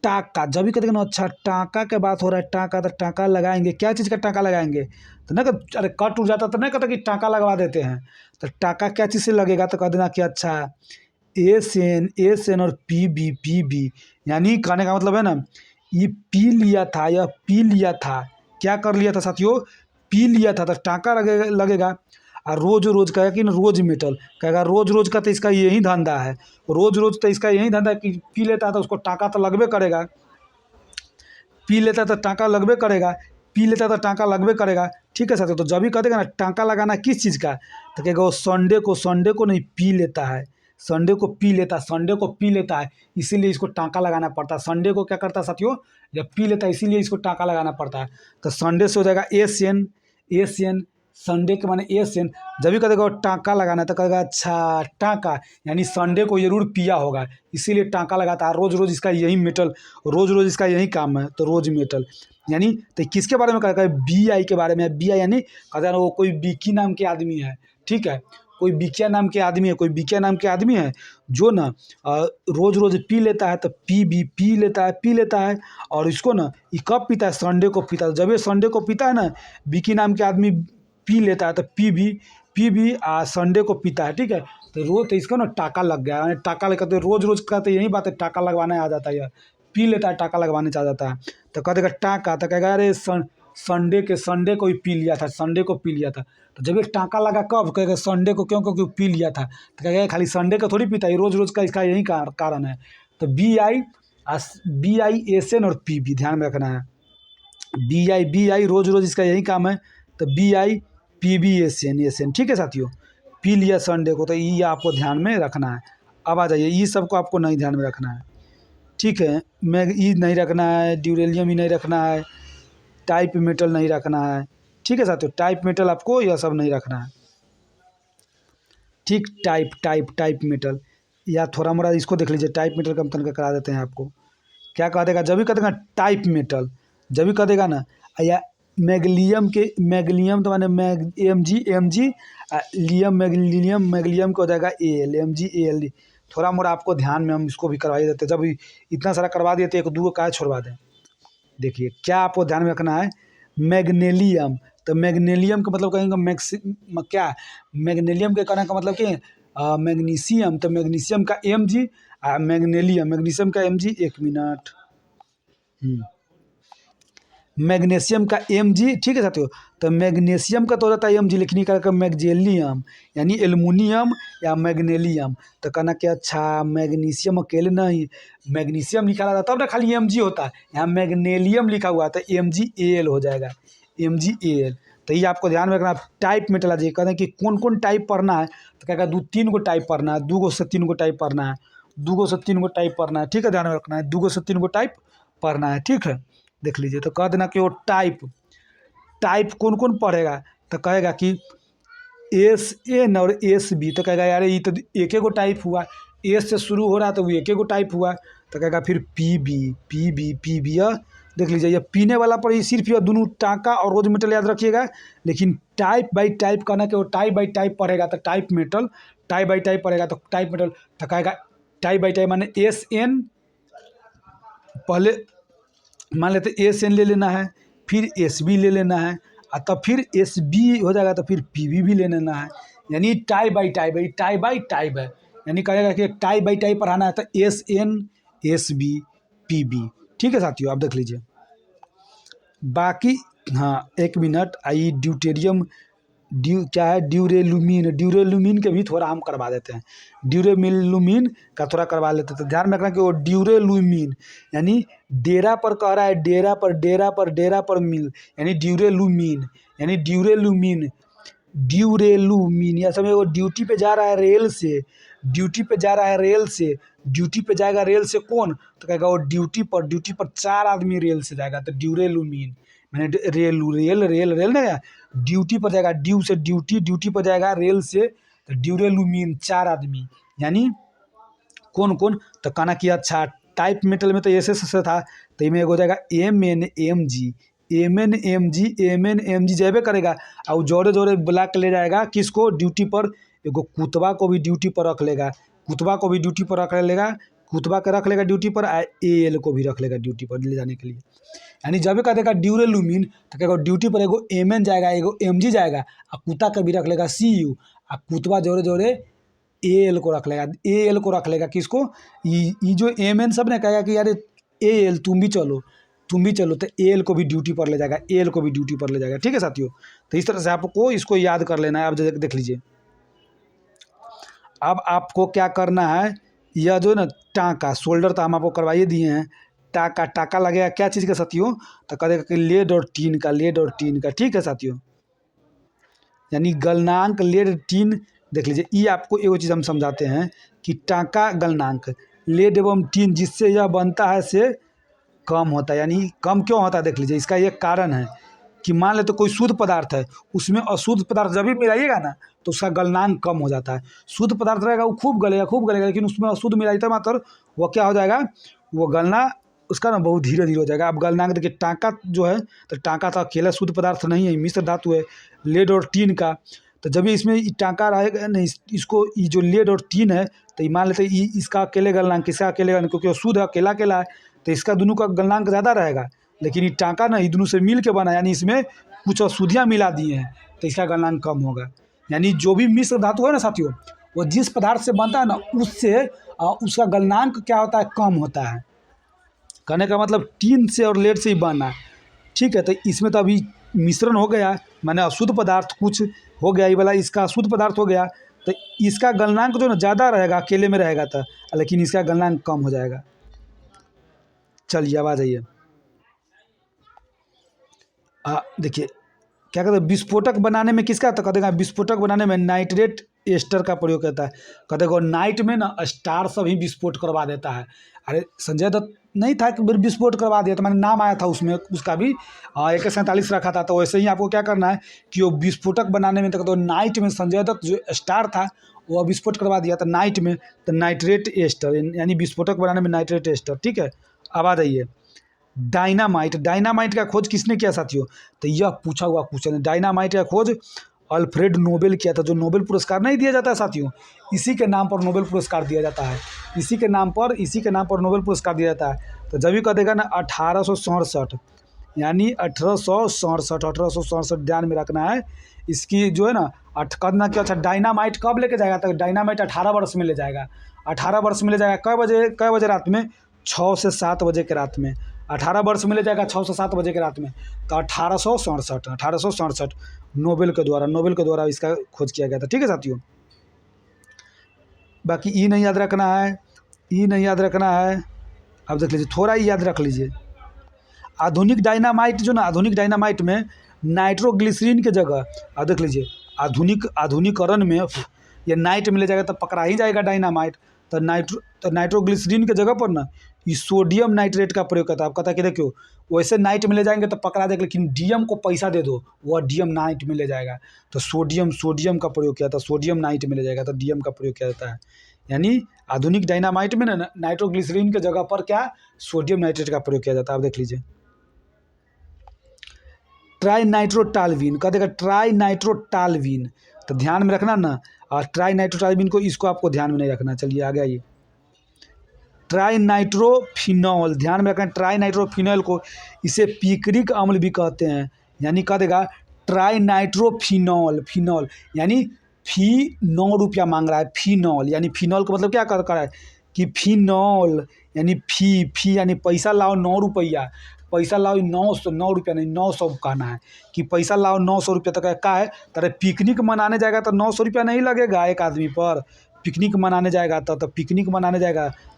टाँका। जब भी कहते हैं ना अच्छा टाँका के बात हो रहा है, टाँका, तो टाँका लगाएंगे, क्या चीज़ का टाँका लगाएंगे, तो ना अरे कट उठ जाता तो नहीं कहता कि टाँका लगवा देते हैं, तो टाँका क्या चीज़ से लगेगा, तो कह देना कि अच्छा एस एन और पी बी, यानी कहने का मतलब है ना ये पी लिया था, क्या कर लिया था साथियों, पी लिया था, तो टाँका लगेगा। और रोज कहेगा कि रोज मेटल कहेगा, रोज का तो इसका यही धंधा है, रोज तो इसका यही धंधा है कि पी लेता है तो उसको टाँका तो लगबे करेगा, पी लेता है तो टाँका लगबे करेगा। ठीक है साथियों, तो जब भी कह देगा ना टाँका लगाना किस चीज़ का, तो कहेगा वो संडे को नहीं पी लेता है, संडे को पी लेता है, इसीलिए इसको टाँका लगाना पड़ता है। संडे को क्या करता है साथियों, जब पी लेता है इसीलिए इसको टाँका लगाना पड़ता है। तो संडे से हो जाएगा एस एन, संडे के माने एस एन। जब भी कहेगा टाँका लगाना है तो कहेगा अच्छा टाँका, यानी संडे को जरूर पिया होगा, इसीलिए टाँका लगाता है। रोज इसका यही मेटल, रोज इसका यही काम है, तो रोज मेटल। यानी तो किसके बारे में कहेगा, BI के बारे में। BI यानी कहता है ना वो कोई बिकी नाम के आदमी है, ठीक है, कोई बिकिया नाम के आदमी है जो ना रोज पी लेता है, तो पी लेता है। और इसको ना ये कब पीता है, संडे को पीता है। जब ये संडे को पीता है ना, बिकी नाम के आदमी पी लेता है, तो पी भी संडे को पीता है। ठीक है, तो रोज तो इसको ना टाँका लग गया, यानी टाँका लगा, तो रोज का तो यही बात है, टाँका लगवाने आ जाता है, यार पी लेता है टाँका लगवाने आ जाता है। तो कह देगा टाँका, तो कहेगा अरे संडे को ही पी लिया था, तो जब ये टाँका लगा कब, कहेगा संडे को, क्योंकि पी लिया था, तो कहेगा खाली संडे का थोड़ी पीता है, रोज का इसका यही कारण है। तो BI BiSN और Pb ध्यान में रखना है। बी आई रोज रोज इसका यही काम है। तो BiPbSN ठीक है साथियों। पी लिया संडे को, तो ये आपको ध्यान में रखना है। अब आ जाइए, ये सबको आपको नहीं ध्यान में रखना है, ठीक है। ई नहीं रखना है, ड्यूरेलियम ही नहीं रखना है, टाइप मेटल नहीं रखना है, ठीक है साथियों। टाइप मेटल आपको यह सब नहीं रखना है, ठीक। टाइप मेटल, या थोड़ा मोड़ा इसको देख लीजिए। टाइप मेटल का हम तनका करा देते हैं आपको। क्या कह देगा जब भी कह देगा टाइप मेटल, जब भी कह देगा ना, या मैग्नीशियम तो माने Mg मैग्नीशियम को हो जाएगा Al, Mg Al। थोड़ा मोड़ा आपको ध्यान में हम इसको भी करवा ही देते हैं। जब इतना सारा करवा दिए तो एक दो का छोड़वा दें। देखिए क्या आपको ध्यान में रखना है, मैग्नीशियम। तो मैग्नीशियम का मतलब कहेंगे क्या, मैग्नीशियम के कहने का मतलब कि मैग्नीशियम, तो मैग्नीशियम का Mg, मैग्नीशियम का Mg, एक मिनट, मैग्नीशियम का Mg, ठीक है साथियों। तो मैग्नीशियम का तो हो जाता है Mg, लिखने का मैग्नीशियम यानी एल्युमिनियम या मैग्नीशियम। तो कहना कि अच्छा मैग्नीशियम अकेले नहीं, मैग्नीशियम लिखा रहता तब ना खाली Mg होता है, यहाँ मैग्नीशियम लिखा हुआ तो MgAl हो जाएगा, MgAl। तो ये आपको ध्यान में रखना। टाइप मेटल आ जाइए, कहते हैं कि कौन कौन टाइप पढ़ना है, तो क्या कहता है 2-3 गो टाइप पढ़ना है, 2 से 3 गो टाइप पढ़ना है, 2 से 3 गो टाइप पढ़ना है, ठीक है। ध्यान में रखना है, 2 से 3 गो टाइप पढ़ना है, ठीक है। देख लीजिए, तो कह देना कि वो टाइप कौन कौन पढ़ेगा, तो कहेगा कि SN और SB। तो कहेगा यार ये तो एक गो टाइप हुआ, एस से शुरू हो रहा है तो वो एक गो टाइप हुआ। तो कहेगा फिर पीबी देख लीजिए, ये पीने वाला पर ही सिर्फ यह दोनों टाँका और रोज मेटल याद रखिएगा। लेकिन टाइप बाई टाइप कहना कि वो टाइप बाई टाइप पढ़ेगा तो type metal, type by type पढ़ेगा तो टाइप मेटल। तो कहेगा टाइप बाई टाइप माने SN, पहले मान लेते SN ले लेना है, फिर SB ले लेना है, और तब फिर SB हो जाएगा तो फिर PB भी ले लेना है। यानी टाइप बाई टाइप है, टाइप बाई टाइप है। यानी कहेगा कि टाइप बाई टाइप पढ़ाना है तो SN SB PB, ठीक है साथियों। आप देख लीजिए बाकी। हाँ एक मिनट, आई ड्यूटेरियम क्या है, ड्यूरेलुमिन के भी थोड़ा हम करवा देते हैं। ड्यूरेलुमिन का थोड़ा करवा लेते हैं। तो ध्यान में रखना कि वो ड्यूरेलुमिन यानी डेरा पर कह रहा है, डेरा पर मिल, यानी ड्यूरेलुमिन या समय वो ड्यूटी पे जा रहा है रेल से, ड्यूटी पे जाएगा रेल से कौन, तो कहेगा वो ड्यूटी पर 4 आदमी रेल से जाएगा तो ड्यूरेलुमिन। मैंने रेल ना, ड्यूटी पर जाएगा, ड्यूटी पर जाएगा रेल से, तो ड्यूरेलुमिन 4 आदमी। यानी कौन कौन, तो कहना कि अच्छा टाइप मेटल में तो ऐसे से था, तो इनमें हो जाएगा MnMg जेबे करेगा। और जोरे बुला के ले जाएगा किसको ड्यूटी पर, एगो कुतबा को भी ड्यूटी पर रख लेगा, कुतबा के रख लेगा ड्यूटी पर, AL को भी रख लेगा ड्यूटी पर ले जाने के लिए। यानी जब भी कह देगा ड्यूरेलुमिन तो कहेगा ड्यूटी पर एगो Mn जाएगा, एगो Mg जाएगा, और कुत्ता का भी रख लेगा Cu, और कुतबा जोरे AL को रख लेगा किसको, ये जो Mn सब ने कहेगा कि यार AL तुम भी चलो, तो AL को भी ड्यूटी पर ले जाएगा, ठीक है साथियों। तो इस तरह से आपको इसको याद कर लेना है। आप देख लीजिए, अब आपको क्या करना है, यह जो ना टाँका शोल्डर तो हम आपको करवाइए दिए हैं, टाँका लगेगा क्या चीज़ का साथियों, तो कहेगा कि लेड और टीन का, ठीक है साथियों। यानी गलनांक लेड टीन, देख लीजिए ये आपको एक चीज़ हम समझाते हैं कि टाँका गलनांक लेड एवं टीन जिससे यह बनता है से कम होता है। यानी कम क्यों होता है, देख लीजिए इसका एक कारण है कि मान लेते कोई शुद्ध पदार्थ है, उसमें अशुद्ध पदार्थ जब भी मिलाइएगा ना तो उसका गलनांक कम हो जाता है। शुद्ध पदार्थ रहेगा वो खूब गलेगा, लेकिन उसमें अशुद्ध मिलाइए मात्र वो क्या हो जाएगा, वो गलना उसका ना बहुत धीरे हो जाएगा। अब गलनांक देखिए टाँका जो है, तो टाँका तो अकेला शुद्ध पदार्थ नहीं है, मिश्र धातु है लेड और टीन का। तो जब भी इसमें टाँका रहेगा नहीं, इसको ये जो लेड और टीन है, तो ये मान लेते हैं इसका अकेले गलनांक, इसका अकेले गलनांक, क्योंकि वो शुद्ध अकेला है तो इसका दोनों का गलनांक ज़्यादा रहेगा। लेकिन ये टाँका ना ये दोनों से मिल के बना, यानी इसमें कुछ अशुद्धियाँ मिला दी हैं तो इसका गलनांक कम होगा। यानी जो भी मिश्र धातु है ना साथियों, वो जिस पदार्थ से बनता है ना उससे उसका गलनांक क्या होता है, कम होता है। कहने का मतलब टीन से और लेड से ही बना, ठीक है। तो इसमें तो अभी मिश्रण हो गया, माने अशुद्ध पदार्थ कुछ हो गया, ये वाला इसका अशुद्ध पदार्थ हो गया, तो इसका गलनांक जो ना ज़्यादा रहेगा अकेले में रहेगा था, लेकिन इसका गलनांक कम हो जाएगा। चलिए अब आ जाइए। देखिए क्या कहते हैं, विस्फोटक बनाने में किसका, तो कहते हैं विस्फोटक बनाने में नाइट्रेट एस्टर का प्रयोग करता है। कहते हैं नाइट में ना स्टार सभी विस्फोट करवा देता है। अरे संजय दत्त नहीं था कि विस्फोट करवा दिया, तो मैंने नाम आया था उसमें उसका भी AK-47 रखा था। तो वैसे ही आपको क्या करना है कि वो विस्फोटक बनाने में, तो नाइट में संजय दत्त जो स्टार था वो विस्फोट करवा दिया था नाइट में, तो नाइट्रेट एस्टर यानी विस्फोटक बनाने में नाइट्रेट एस्टर। ठीक है, अब आ जाइए डायनामाइट। डायनामाइट का खोज किसने किया साथियों, तो यह पूछा हुआ क्वेश्चन है। डायनामाइट का खोज अल्फ्रेड नोबेल किया था। जो नोबेल पुरस्कार नहीं दिया जाता है साथियों, इसी के नाम पर नोबेल पुरस्कार दिया जाता है। इसी के नाम पर नोबेल पुरस्कार दिया जाता है। तो जब भी कह देगा ना 1867, यानी 1867 ध्यान में रखना है। इसकी जो है ना करना क्या, अच्छा डायनामाइट कब लेके जाएगा, तो डायनामाइट 18 वर्ष में ले जाएगा। 18 वर्ष में ले जाएगा। कै बजे रात में, 6 से 7 बजे के रात में। 18 वर्ष में ले जाएगा 6 से 7 बजे के रात में। तो 1867 नोबेल के द्वारा इसका खोज किया गया था। ठीक है साथियों, बाकी ई नहीं याद रखना है, अब देख लीजिए, थोड़ा ही याद रख लीजिए। आधुनिक डायनामाइट में नाइट्रोग्लिसरीन के जगह, अब देख लीजिए, आधुनिकरण में ये नाइट में ले जाएगा तो पकड़ा ही जाएगा डायनामाइट। तो नाइट्रोग्लिसरीन के जगह पर ना ये सोडियम नाइट्रेट का प्रयोग करता है। आप कहता है कि देखो वैसे नाइट में ले जाएंगे तो पकड़ा देगा, लेकिन डीएम को पैसा दे दो, वह डीएम नाइट में ले जाएगा। तो सोडियम का प्रयोग किया था, सोडियम नाइट में ले जाएगा, तो डीएम का प्रयोग किया जाता है। यानी आधुनिक डायनामाइट में ना नाइट्रोग्लिसरीन के जगह पर क्या, सोडियम नाइट्रेट का प्रयोग किया जाता है। आप देख लीजिए ट्राइनाइट्रोटॉल्यूइन, कह देगा ट्राइनाइट्रोटॉल्यूइन, तो ध्यान में रखना ना। और ट्राइनाइट्रोटॉल्यूइन को, इसको आपको ध्यान में नहीं रखना। चलिए आ गया ये ट्राइनाइट्रोफिनॉल, ध्यान में रखना। ट्राइनाइट्रोफिनॉल को इसे पिक्रिक अम्ल भी कहते हैं। यानी कह देगा फिनॉल, यानी फी 9 रुपया मांग रहा है। फिनॉल यानी फिनॉल का मतलब क्या कर रहा है कि फिनॉल यानी फी यानी पैसा लाओ 9 रुपया, पैसा लाओ 9 रुपया नहीं 900 कहना है कि पैसा लाओ 900 रुपया। तक का है, तेरे पिकनिक मनाने जाएगा तो 900 रुपया नहीं लगेगा एक आदमी पर। पिकनिक मनाने जाएगा तो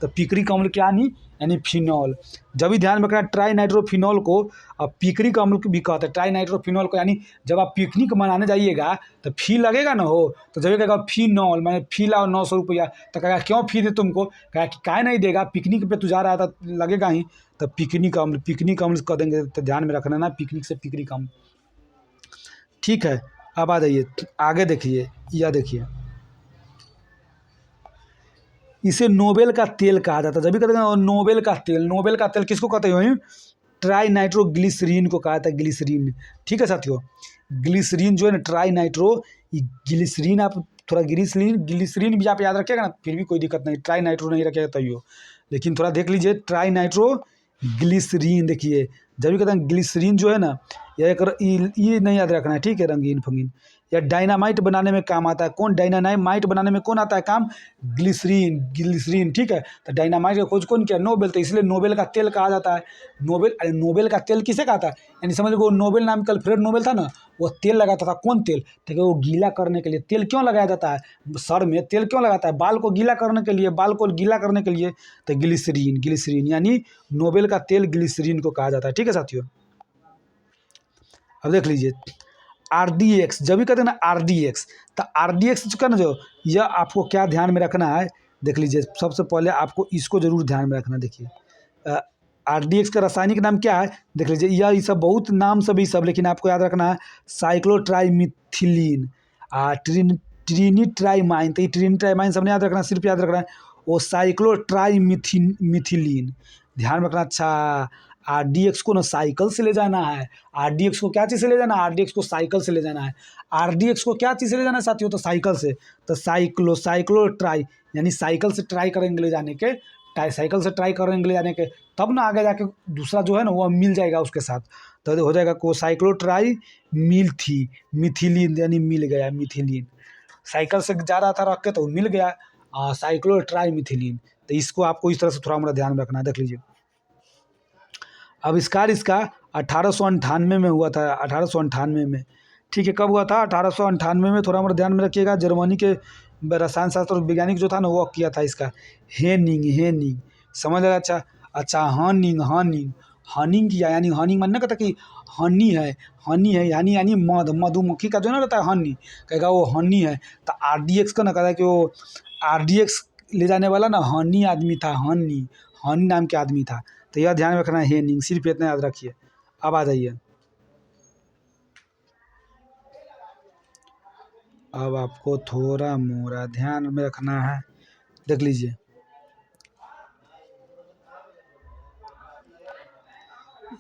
पिक्रिक अम्ल क्या नहीं, यानी फिनॉल। जब भी ध्यान में रखना ट्राइनाइट्रोफिनॉल को अब पिक्रिक अम्ल भी कहते हैं। ट्राइनाइट्रोफिनॉल को, यानी जब आप पिकनिक मनाने जाइएगा तो फी लगेगा ना हो, तो जब कहेगा फिनॉल मैंने फी लाओ 900 रुपया, तो कहेगा क्यों फी दे तुमको, कहेगा कि काहे नहीं देगा, पिकनिक पे तू जा रहा था लगेगा ही। तो पिकनिक अम्ल कह देंगे। तो ध्यान में रखना ना, पिकनिक से पिक्रिक अम्ल। ठीक है, अब आ जाइए आगे, देखिए यह देखिए, इसे नोबेल का तेल कहा जाता है। जब भी कहते हैं नोबेल का तेल किसको कहते हैं, ट्राइनाइट्रोग्लिसरीन को कहा जाता है, ग्लिसरीन। ठीक है साथियों, ग्लिसरीन जो है ना ट्राइनाइट्रो ग्लिसरीन, आप थोड़ा ग्लिसरीन भी आप याद रखिएगा ना, फिर भी कोई दिक्कत नहीं, ट्राइनाइट्रो नहीं रखिएगा तैयो, लेकिन थोड़ा देख लीजिए ट्राइनाइट्रो ग्लिसरीन। देखिए जब भी कहते हैं ग्लिसरीन जो है ना, यह एक ये नहीं याद रखना है। ठीक है, रंगीन फंगीन, या डायनामाइट बनाने में काम आता है। कौन डायनामाइट बनाने में कौन आता है काम, ग्लिसरीन। ठीक है, तो डायनामाइट का खोज कौन किया, नोबेल। तो इसलिए नोबेल का तेल कहा जाता है। नोबेल का तेल किसे कहा था, यानी समझ लो नोबेल नाम का अल्फ्रेड नोबेल था ना, वो तेल लगाता था। कौन तेल, ठीक है, वो गीला करने के लिए। तेल क्यों लगाया जाता है सर में, तेल क्यों लगाता है, बाल को गीला करने के लिए, तो ग्लिसरीन यानी नोबेल का तेल ग्लिसरीन को कहा जाता है। ठीक है साथियों, अब देख लीजिए RDX, जब भी कहते हैं ना RDX, तो RDX का ना जो, यह आपको क्या ध्यान में रखना है, देख लीजिए। सबसे पहले आपको इसको जरूर ध्यान में रखना। देखिए RDX का रासायनिक नाम क्या है, देख लीजिए। यह सब बहुत नाम सब, लेकिन आपको याद रखना है साइक्लोट्राइमिथिलीन, ट्रिनिट्राइमाइन। तो ये ट्रिनिट्राइमाइन सबने याद रखना, सिर्फ याद रखना है वो साइक्लोट्राइमिथिलीन, ध्यान रखना। अच्छा RDX को ना साइकिल से ले जाना है। RDX को क्या चीज़ से ले जाना है, RDX को साइकिल से ले जाना है। RDX को क्या चीज़ से ले जाना है साथियों, तो साइकिल से। तो साइक्लो ट्राई यानी साइकिल से ट्राई करेंगे ले जाने के, तब ना आगे जाके दूसरा जो है ना वो मिल जाएगा उसके साथ। तो हो जाएगा को साइक्लो ट्राई मिथिलीन, यानी मिल गया मिथिलीन। साइकिल से जा रहा था रख के तो मिल गया साइक्लो ट्राई मिथिलीन। तो इसको आपको इस तरह से थोड़ा मोड़ा ध्यान में रखना है। देख लीजिए आविष्कार इसका 1898 में हुआ था, 1898 में। ठीक है, कब हुआ था, 1898 में। थोड़ा मोड़ा ध्यान में रखिएगा। जर्मनी के रसायन शास्त्र वैज्ञानिक जो था ना वो किया था इसका, हेनिंग, समझ लगा। अच्छा अच्छा, हनिंग हनिंग हनिंग किया, यानी हनिंग मानने कहता कि हनी है यानी मध, मधुमक्खी का जो ना रहता है हनी, कहेगा वो हनी है। तो RDX का ना कहता है कि वो RDX ले जाने वाला ना हनी आदमी था, हनी हनी नाम के आदमी था। तो यह ध्यान में रखना है, हेनिंग, सिर्फ इतना याद रखिए। अब आ जाइए, अब आपको थोड़ा मोड़ा ध्यान में रखना है, देख लीजिए।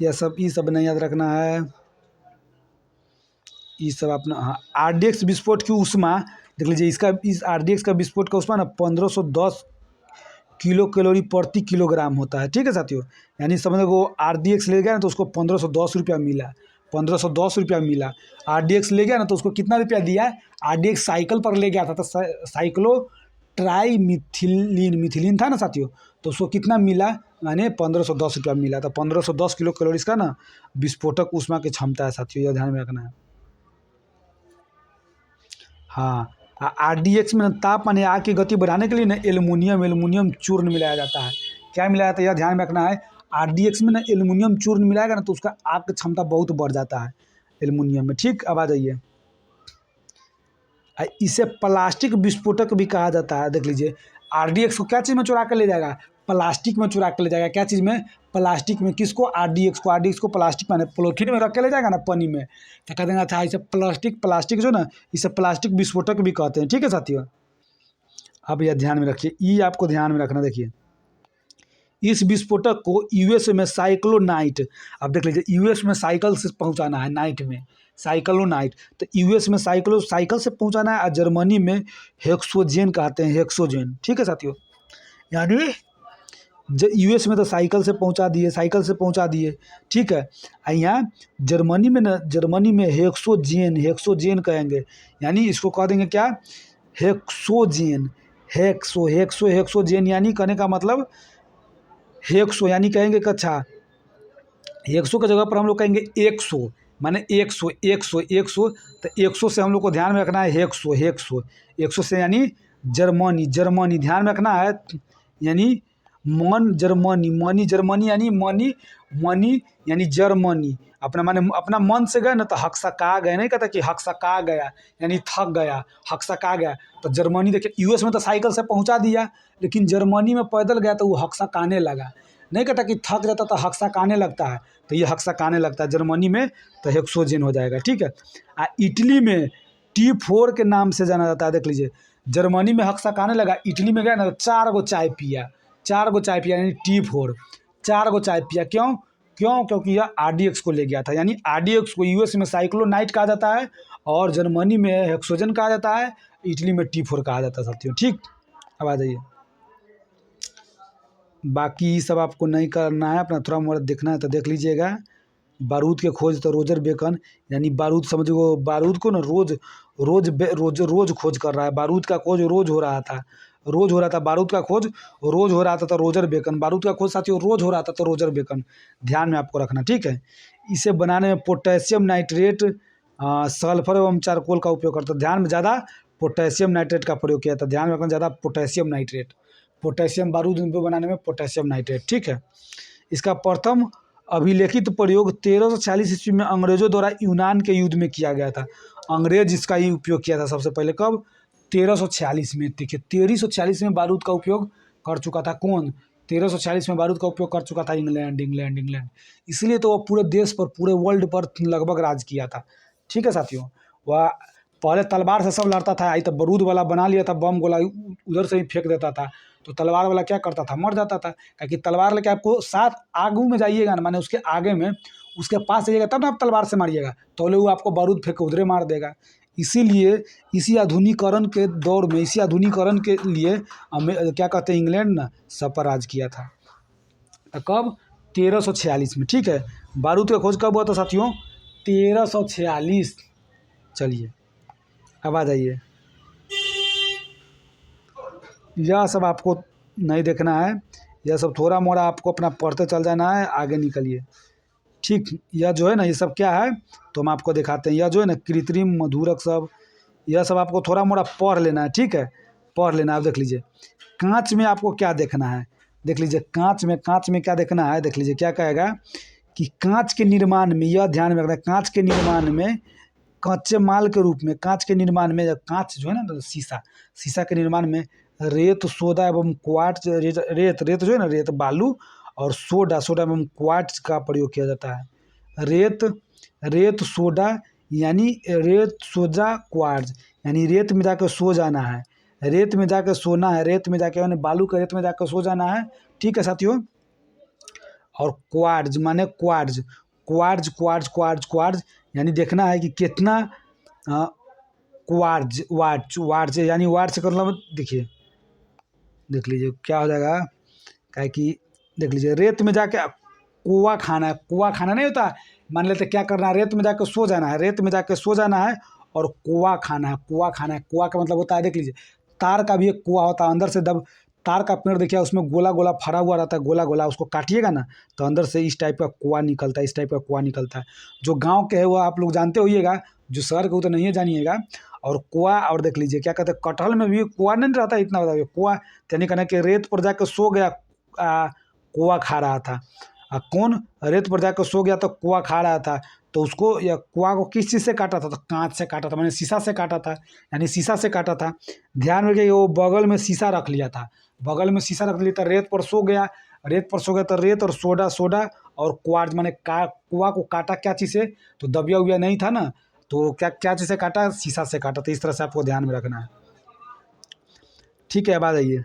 यह सब ये सब नहीं याद रखना है, ये सब अपना। हाँ, RDX विस्फोट की ऊष्मा देख लीजिए, इसका इस RDX का विस्फोट का ऊष्मा ना 1510 किलो कैलोरी प्रति किलोग्राम होता है। ठीक है साथियों, यानी समझ लो RDX ले गया ना तो उसको 1510 रुपया मिला, 1510 रुपया मिला। RDX ले गया ना तो उसको कितना रुपया दिया, RDX साइकिल पर ले गया था, तो साइक्लो ट्राई मिथिलीन था ना साथियों, तो उसको कितना मिला, यानी 1510 रुपया मिला। तो 1510 किलो कैलोरीज का ना विस्फोटक ऊष्मा की क्षमता है साथियों, यह ध्यान में रखना है। हाँ, RDX में ताप माने आग की गति बढ़ाने के लिए ना एल्युमिनियम चूर्ण मिलाया जाता है। क्या मिलाया जाता है, यह ध्यान में रखना है। RDX में ना एल्युमिनियम चूर्ण मिलाएगा ना तो उसका आग की क्षमता बहुत बढ़ जाता है एल्युमिनियम में। ठीक, अब आ जाइए, इसे प्लास्टिक विस्फोटक भी कहा जाता है। देख लीजिए, RDX को क्या चीज़ में चुरा कर ले जाएगा, प्लास्टिक में चुरा कर ले जाएगा। क्या चीज़ में, प्लास्टिक में। किसको, RDX को प्लास्टिक माने पॉलीथीन में रख के ले जाएगा ना, पानी में, तो कह देंगे अच्छा इसे प्लास्टिक जो ना, इसे प्लास्टिक विस्फोटक भी कहते हैं। ठीक है साथियों, अब यह ध्यान में रखिए, ये आपको ध्यान में रखना। देखिए, इस विस्फोटक को यूएस में साइक्लोनाइट, अब देख लीजिए, यूएस में साइकिल से पहुंचाना है, नाइट में साइक्लोनाइट, तो यूएस में साइकिल से पहुंचाना है, और जर्मनी में हेक्सोजेन कहते हैं, हेक्सोजेन। ठीक है साथियों, यानी यूएस में तो साइकिल से पहुंचा दिए। ठीक है, यहाँ जर्मनी में ना, जर्मनी में हेक्सोजेन कहेंगे, यानी इसको कह देंगे क्या, हेक्सोजेन। हेक्सोजेन यानी कहने का मतलब हेक्सो, यानी कहेंगे कि अच्छा, हेक्सो की जगह पर हम लोग कहेंगे 100, माने 100। तो 100 से हम लोग को ध्यान में रखना है हेक्सो 100 से, यानी जर्मनी ध्यान में रखना है, यानी जर्मनी यानी मनी यानी जर्मनी। अपना माने अपना मन से गए ना तो हकसका गए, नहीं कहता कि हकसका गया यानी थक गया, हकसका गया। तो जर्मनी देखिए, यूएस में तो साइकिल से पहुंचा दिया, लेकिन जर्मनी में पैदल गया तो वो हकसकाने लगा। नहीं कहता कि थक जाता तो हकसकाने लगता है, तो ये हकसकाने लगता है जर्मनी में, तो हेक्सोजेन हो जाएगा। ठीक है, इटली में T4 के नाम से जाना जाता है। देख लीजिए, जर्मनी में हकसकाने लगा, इटली में गया ना तो 4 गो चाय पिया, यानी T4, 4 गो चाय पिया। क्योंकि यह RDX को ले गया था, यानी RDX को यूएस में साइक्लोनाइट कहा जाता है, और जर्मनी में हेक्सोजन कहा जाता है, इटली में T4 कहा जाता है साथियों। ठीक, अब आ जाइए, बाकी सब आपको नहीं करना है, अपना थोड़ा मोड़ा देखना है तो देख लीजिएगा। बारूद के खोज तो रोजर बेकन, यानी बारूद समझो, बारूद को ना रोज खोज कर रहा है, बारूद का खोज रोज हो रहा था, बारूद का खोज रोज हो रहा था, तो रोजर बेकन, बारूद का खोज साथियों रोज हो रहा था, तो रोजर बेकन ध्यान में आपको रखना। ठीक है, इसे बनाने में पोटेशियम नाइट्रेट, सल्फर एवं चारकोल का उपयोग करता है। ध्यान में ज़्यादा पोटेशियम नाइट्रेट का प्रयोग किया था, ध्यान में रखना, ज़्यादा पोटेशियम बारूद बनाने में पोटेशियम नाइट्रेट। ठीक है, इसका प्रथम अभिलेखित प्रयोग 1340 ईस्वी में अंग्रेजों द्वारा यूनान के युद्ध में किया गया था। अंग्रेज इसका ही उपयोग किया था सबसे पहले, कब, 1340 में। देखिए, 1340 में बारूद का उपयोग कर चुका था कौन, 1340 में बारूद का उपयोग कर चुका था इंग्लैंड। इसलिए तो वो पूरे देश पर, पूरे वर्ल्ड पर लगभग राज किया था। ठीक है साथियों, वह पहले तलवार से सब लड़ता था, आई तो बारूद वाला बना लिया था, बम गोला उधर से ही फेंक देता था, तो तलवार वाला क्या करता था, मर जाता था। क्योंकि तलवार लेके आपको साथ आगू में जाइएगा ना, माने उसके आगे में, उसके पास जाइएगा तब ना आप तलवार से मारिएगा, तो वो आपको बारूद फेंक के उधरे मार देगा। इसीलिए इसी आधुनिकीकरण के दौर में, इसी आधुनिकीकरण के लिए क्या कहते हैं, इंग्लैंड ना सब पर राज किया था। तो कब, 1346 में। ठीक है, बारूद का खोज कब हुआ था साथियों, 1346। चलिए, अब आ जाइए, यह सब आपको नहीं देखना है, यह सब थोड़ा मोड़ा आपको अपना पढ़ते चल जाना है, आगे निकलिए। ठीक, यह जो है ना, ये सब क्या है तो हम आपको दिखाते हैं। यह जो है ना कृत्रिम मधुरक सब, यह सब आपको थोड़ा मोड़ा पढ़ लेना है। ठीक है, पढ़ लेना। आप देख लीजिए, कांच में आपको क्या देखना है, देख लीजिए कांच में क्या देखना है, देख लीजिए क्या कहेगा कि कांच के निर्माण में, यह ध्यान में रखना है, कांच के निर्माण में कच्चे माल के रूप में, कांच के निर्माण में, कांच जो है ना शीशा के निर्माण में रेत, सोडा एवं क्वार्ट्ज, रेत जो है ना, रेत बालू और सोडा एवं क्वार्ट्ज का प्रयोग किया जाता है। रेत सोडा यानी रेत सोडा क्वार्ट्ज, यानी रेत में जाकर सो जाना है, रेत में जाकर सोना है, रेत में जाकर यानी बालू के रेत में जाकर सो जाना है। ठीक है साथियों। और क्वार्ट्ज माने क्वार्ट्ज यानी देखना है कि कितना क्वार्ट्ज यानी वार्ट्ज का मतलब देखिए, देख लीजिए क्या हो जाएगा, क्या कि देख लीजिए रेत में जाके कुआ खाना है, कुआ खाना नहीं होता, मान लेते क्या करना है, रेत में जाकर सो जाना है, रेत में जाकर सो जाना है और कुआ खाना है, कुआ खाना है। कुआ का मतलब होता है, देख लीजिए तार का भी एक कुआ होता है, अंदर से जब तार का पेड़ देखिए उसमें गोला गोला फरा हुआ रहता है, गोला गोला, उसको काटिएगा ना तो अंदर से इस टाइप का कुआ निकलता है, इस टाइप का कुआ निकलता है। जो गांव के है वो आप लोग जानते होइएगा, जो शहर के वो तो नहीं जानिएगा। और कुआ, और देख लीजिए क्या कहते हैं, कटहल में भी कुआ नहीं रहता, इतना बताइए कुआ यानी कहना कि रेत पर जाकर सो गया, कुआ खा रहा था। कौन रेत पर जाकर सो गया तो कुआ खा रहा था, तो उसको या कुआ को किस चीज़ से काटा था, तो कांच से काटा था, मैंने शीशा से काटा था, यानी शीशा से काटा था। ध्यान में रखिए वो बगल में शीशा रख लिया था, बगल में शीशा रख लिया था, रेत पर सो गया, रेत पर सो गया तो रेत और सोडा और क्वार्ट्ज माने कुआ को काटा क्या चीज़ से, तो दबिया उबिया नहीं था ना, तो क्या चीज़ से काटा, शीशा से काटा। तो इस तरह से आपको ध्यान में रखना है। ठीक है, अब आ जाइए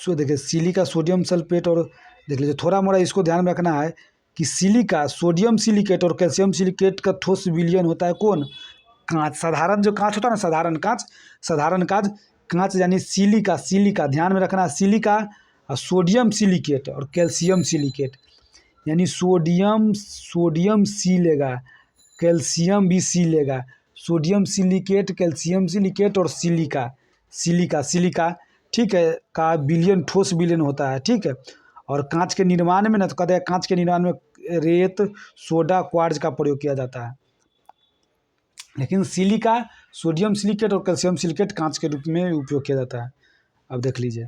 देखिए सिलिका सोडियम सल्फेट, और देख लीजिए थोड़ा मोड़ा इसको ध्यान में रखना है कि सिलिका सोडियम सिलिकेट और कैल्शियम सिलिकेट का ठोस विलयन होता है कौन, कांच। साधारण जो कांच होता है ना, साधारण कांच यानी सिलिका ध्यान में रखना है, सिलिका और सोडियम सिलिकेट और कैल्शियम सिलिकेट, यानी सोडियम सी लेगा, कैल्शियम भी सी लेगा, सोडियम सिलिकेट, कैल्शियम सिलिकेट और सिलिका ठीक है का विलयन, ठोस विलयन होता है। ठीक है। और कांच के निर्माण में ना, तो कहते हैं कांच के निर्माण में रेत, सोडा, क्वार्ट्ज का प्रयोग किया जाता है, लेकिन सिलिका, सोडियम सिलिकेट और कैल्शियम सिलिकेट कांच के रूप में उपयोग किया जाता है। अब देख लीजिए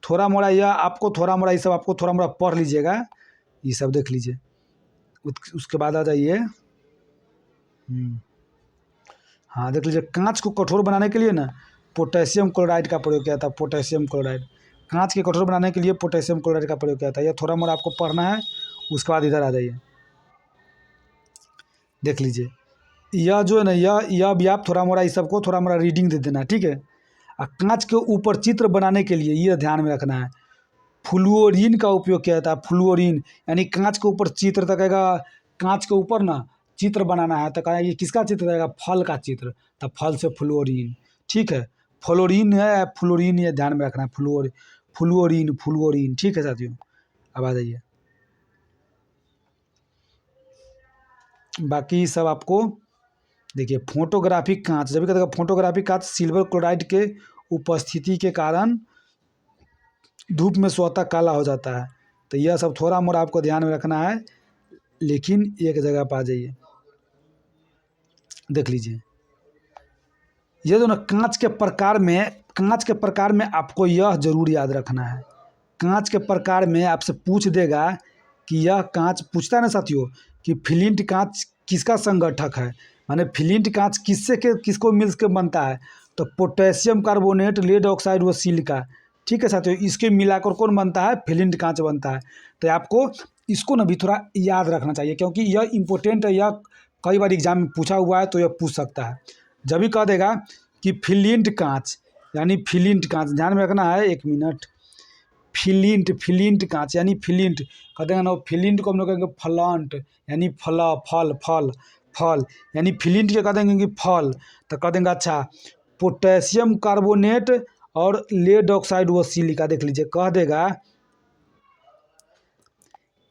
थोड़ा मोड़ा ये सब आपको थोड़ा मोड़ा पढ़ लीजिएगा, ये सब देख लीजिए। उसके बाद आ जाइए, हाँ देख लीजिए कांच को कठोर बनाने के लिए ना पोटेशियम क्लोराइड का प्रयोग किया था, पोटेशियम क्लोराइड, कांच के कठोर बनाने के लिए पोटेशियम क्लोराइड का प्रयोग किया था। यह थोड़ा मोड़ा आपको पढ़ना है। उसके बाद इधर आ जाइए, देख लीजिए यह जो है ना, यह भी आप थोड़ा मोड़ा इस सबको थोड़ा मोड़ा रीडिंग दे देना। ठीक है। कांच के ऊपर चित्र बनाने के लिए यह ध्यान में रखना है, फ्लुओरीन का उपयोग किया जाता है। फ्लुओरीन यानी कांच के ऊपर चित्र, तो कहेगा कांच के ऊपर ना चित्र बनाना है, तो कहेगा ये किसका चित्र रहेगा, फल का चित्र, तो फल से फ्लुओरीन। ठीक है, फ्लोरीन है, फ्लोरीन, ये ध्यान में रखना है, फ्लुओरीन। ठीक है साथियों, अब आ जाइए, बाकी सब आपको देखिए फोटोग्राफिक कांच, जब भी कहते हैं फोटोग्राफिक कांच सिल्वर क्लोराइड के उपस्थिति के कारण धूप में स्वतः काला हो जाता है। तो यह सब थोड़ा मोड़ा आपको ध्यान में रखना है, लेकिन एक जगह पर आ जाइए, देख लीजिए ये जो ना कांच के प्रकार में आपको यह जरूर याद रखना है, कांच के प्रकार में आपसे पूछ देगा कि यह कांच, पूछता है ना साथियों कि फ्लिंट कांच किसका संगठक है, माने फ्लिंट कांच किसको मिल के बनता है, तो पोटेशियम कार्बोनेट, लेड ऑक्साइड व सिलिका। ठीक है साथियों, इसके मिलाकर कौन बनता है, फ्लिंट कांच बनता है। तो आपको इसको ना भी थोड़ा याद रखना चाहिए, क्योंकि यह इंपॉर्टेंट है, यह कई बार एग्जाम में पूछा हुआ है, तो यह पूछ सकता है। जब भी कह देगा कि फ्लिंट कांच, यानी फ्लिंट कांच, ध्यान में रखना है, एक मिनट, फ्लिंट कांच यानी फ्लिंट, कह देंगे ना फ्लिंट को हम लोग कहेंगे फ्लंट, यानी फल, यानी फ्लिंट के कह देंगे कि फल, तो कह देंगे अच्छा पोटेशियम कार्बोनेट और लेड ऑक्साइड व सिलिका। देख लीजिए कह देगा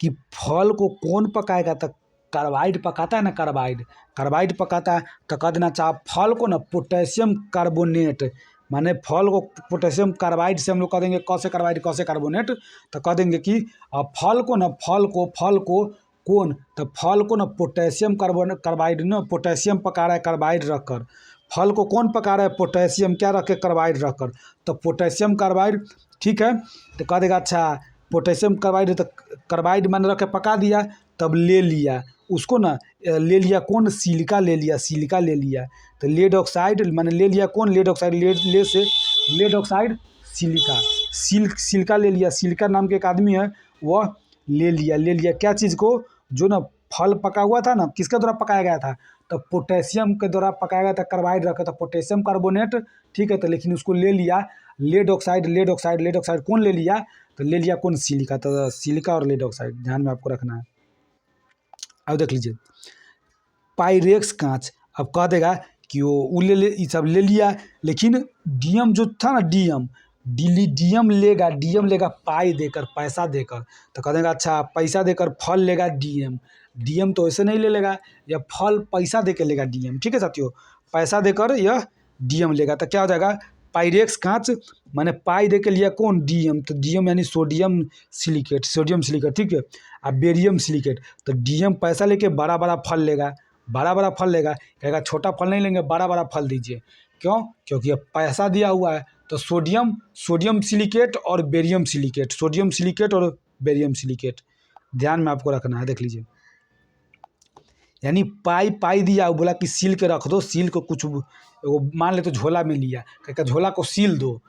कि फल को कौन पकाएगा, तो कार्बाइड पकाता है ना, कार्बाइड पकाता है, तो कह देना चाह फल को ना पोटेशियम कार्बोनेट, माने फल को पोटेशियम कार्बाइड से हम लोग कह देंगे, कैसे कार्बाइड कैसे कार्बोनेट, तो कह देंगे कि फल को कौन, तो फल को ना पोटेशियम कार्बाइड ना, पोटेशियम पका रहा है कार्बाइड रखकर, फल को कौन पका रहा है, पोटेशियम क्या रख के, कार्बाइड रख कर। तो पोटेशियम कार्बाइड, ठीक है, तो कह देगा अच्छा पोटेशियम कार्बाइड, तो कार्बाइड मैंने रख के पका दिया, तब ले लिया उसको ना, ले लिया कौन, सिलिका ले लिया, सिलिका ले लिया। तो लेड ऑक्साइड मैंने ले लिया कौन, लेड ऑक्साइड, ले से लेड ऑक्साइड सिलिका, सिलिका ले लिया, सिलिका नाम के एक आदमी है, वह ले लिया क्या चीज़ को, जो ना फल पका हुआ था ना, किसके द्वारा पकाया गया था, तो पोटेशियम के द्वारा पकाया गया था, कार्बाइड रखा था पोटेशियम कार्बोनेट, ठीक है। तो लेकिन उसको ले लिया lead oxide, lead oxide, lead oxide कौन ले लिया, तो ले लिया कौन, सिलिका। तो सिलिका और लेड ऑक्साइड ध्यान में आपको रखना है। अब देख लीजिए पायरेक्स कांच, अब कह देगा कि वो ये सब ले लिया, लेकिन डीएम जो था ना, डीएम लेगा पाई देकर, पैसा देकर। तो कह देगा अच्छा पैसा देकर फल लेगा डीएम तो ऐसे नहीं ले लेगा, या फल पैसा देकर लेगा डीएम, ठीक है साथियों, पैसा देकर यह डीएम लेगा। तो क्या हो जाएगा, पायरेक्स कांच मैंने पाई दे के लिया कौन, डीएम, तो डीएम यानी सोडियम सिलिकेट, ठीक है। अब बेरियम सिलिकेट, तो डीएम पैसा लेके बड़ा बड़ा फल लेगा, कहेगा छोटा फल नहीं लेंगे, बड़ा फल दीजिए। क्यों, क्योंकि अब पैसा दिया हुआ है। तो सोडियम सिलिकेट और बेरियम सिलिकेट, सोडियम सिलिकेट और बेरियम सिलिकेट ध्यान में आपको रखना है। देख लीजिए यानी पाई दिया, बोला कि सील के रख दो, सील को कुछ वो मान ले तो झोला में लिया, कहेगा झोला को सील दो,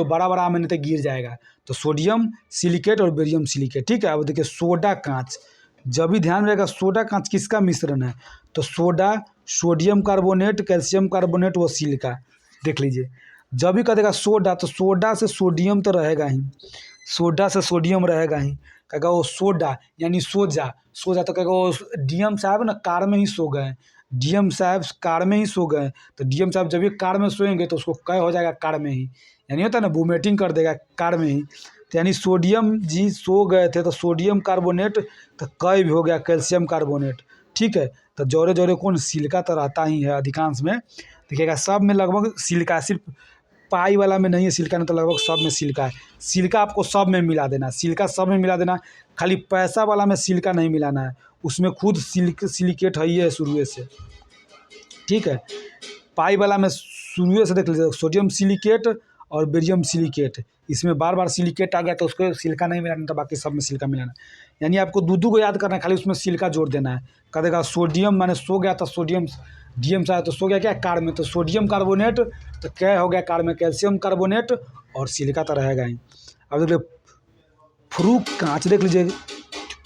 बड़ा में नहीं तो गिर जाएगा। तो सोडियम सिलिकेट और बेरियम सिलिकेट, ठीक है। अब देखिए सोडा कांच, जब भी ध्यान रहेगा सोडा कांच किसका मिश्रण है, तो soda, sodium carbonate, calcium carbonate व सिलिका। देख लीजिए जब भी कह देगा सोडा, तो सोडा से सोडियम तो रहेगा ही, सोडा से सोडियम रहेगा ही, कहेगा वो सोडा यानी सोजा, तो कहेगा वो डीएम साहब ना कार में ही सो गए, डीएम साहब कार में ही सो गए। तो डीएम साहब जब भी कार में सोएंगे तो उसको कै हो जाएगा कार में ही, यानी होता है ना वोमिटिंग कर देगा कार में ही। तो यानी सोडियम जी सो गए थे, तो सोडियम कार्बोनेट, तो कै भी हो गया कैल्शियम कार्बोनेट, ठीक है। तो जोरे जोरे कौन, सिलिका तो रहता ही है अधिकांश में, देखिएगा सब में लगभग सिलिका, सिर्फ पाई वाला में नहीं है सिलिका, नहीं तो लगभग सब में सिलिका है। सिलिका आपको सब में मिला देना, सिलिका सब में मिला देना, खाली पैसा वाला में सिलिका नहीं मिलाना है, उसमें खुद सिलिकेट है ही है शुरू से, ठीक है। पाई वाला में शुरू से देख लीजिए सोडियम सिलिकेट और बेरियम सिलिकेट, इसमें बार सिलिकेट आ गया तो उसको सिलिका नहीं मिलाना, तो बाकी सब में सिलिका मिलाना। यानी आपको दो को याद करना है, खाली उसमें सिलिका जोड़ देना है। कह देगा सोडियम माने सो गया, तो सोडियम डीएम सा है तो सो गया क्या, कार में, तो सोडियम कार्बोनेट, तो क्या हो गया कार में, कैल्शियम कार्बोनेट, और सिलिका तो रहेगा ही। अब देख लीजिए फ्रूक कांच, देख लीजिए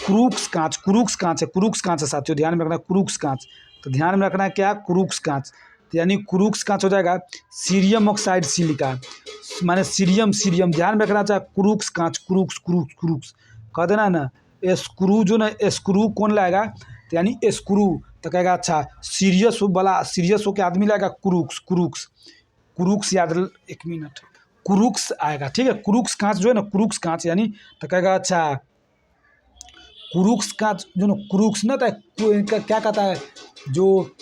क्रूक्स कांच है साथियों, ध्यान में रखना क्रूक्स कांच। तो ध्यान में रखना है क्या, क्रूक्स कांच, तो यानी क्रूक्स कांच हो जाएगा सीरियम ऑक्साइड सिलिका, माने सीरियम ध्यान में रखना चाहिए, क्रूक्स कांच, क्रूक्स कह देना ना, स्क्रू जो ना, स्क्रू कौन लाएगा, तो यानी स्क्रू, तो कहेगा अच्छा सीरियस हो के आदमी लाएगा क्रूक्स याद, एक मिनट, क्रूक्स आएगा, ठीक है। क्रूक्स कांच जो है ना, क्रूक्स कांच यानी, तो कहेगा अच्छा क्रूक्स कांच जो ना, क्रूक्स ना, तो क्या कहता है जो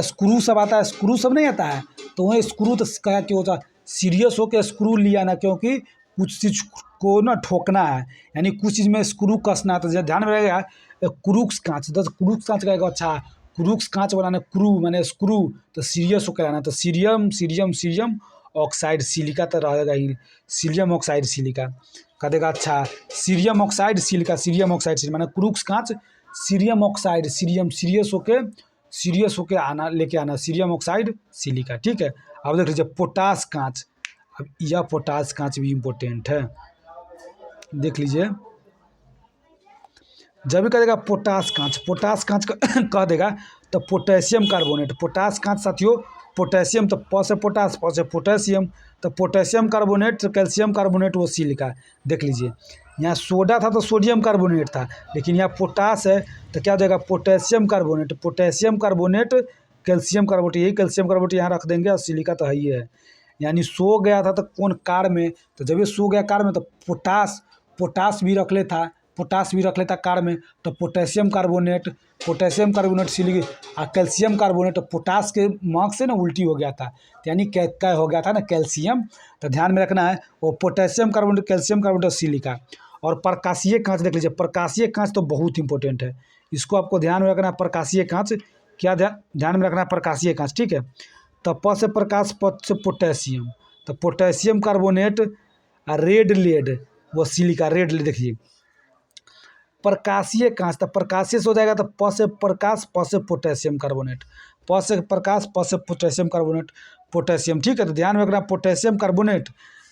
स्क्रू सब आता है, स्क्रू सब नहीं आता है, तो वह स्क्रू तो कहा कि होता सीरियस हो के स्क्रू लिया ना, क्योंकि कुछ चीज़ को ना ठोकना है, यानी कुछ चीज़ में स्क्रू कसना है, तो ध्यान में रहेगा क्रूक्स कांच, तो क्रूक्स कांच कहेगा अच्छा क्रूक्स कांच बनाना, क्रू माने स्क्रू, तो सीरियस होकर आना, तो सीरियम ऑक्साइड सिलिका तो रहेगा ही, सीरियम ऑक्साइड सिलिका कह देगा अच्छा सीरियम ऑक्साइड सिलिका माने क्रूक्स कांच सीरियम ऑक्साइड, सीरियस होके आना, लेके आना सीरियम ऑक्साइड सिलिका, ठीक है। अब देख लीजिए पोटास कांच, अब यह पोटास कांच भी इम्पोर्टेंट है, देख लीजिए जब भी कह देगा पोटास कांच कह देगा, तो पोटेशियम कार्बोनेट, पोटास कांच साथियों, पोटेशियम, तो प से पोटेशियम, तो पोटेशियम कार्बोनेट, तो कैल्शियम कार्बोनेट वो सिलिका। देख लीजिए यहाँ सोडा था तो सोडियम कार्बोनेट था, लेकिन यहाँ पोटास है तो क्या हो जाएगा पोटेशियम कार्बोनेट, कैल्शियम कार्बोनेट, यही कैल्शियम कार्बोनेट यहाँ रख देंगे, और सिलिका तो है ही है। यानी सो गया था तो कौन, कार में, तो जब ये सो गया कार में, तो पोटास भी रख लेता कार में, तो potassium carbonate silica, calcium carbonate, तो पोटास के मार्क से ना उल्टी हो गया था, तो यानी क्या हो गया था ना, कैल्शियम। तो ध्यान में रखना है वो potassium carbonate, calcium carbonate, silica. और प्रकाशीय कांच देख लीजिए, प्रकाशीय कांच तो बहुत इंपॉर्टेंट है, इसको आपको ध्यान में रखना है। प्रकाशीय कांच क्या ध्यान में रखना है, प्रकाशीय कांच, ठीक है। तो प से प्रकाश, प से पोटेशियम, तो पोटेशियम कार्बोनेट, रेड लेड वो सिलिका, रेड लेड देखिए। प्रकाशीय कांच, तो प्रकाशीय से हो जाएगा तो प से प्रकाश, प से पोटेशियम कार्बोनेट, प से प्रकाश, प से पोटेशियम कार्बोनेट, पोटेशियम। ठीक है, तो ध्यान में रखना पोटेशियम कार्बोनेट,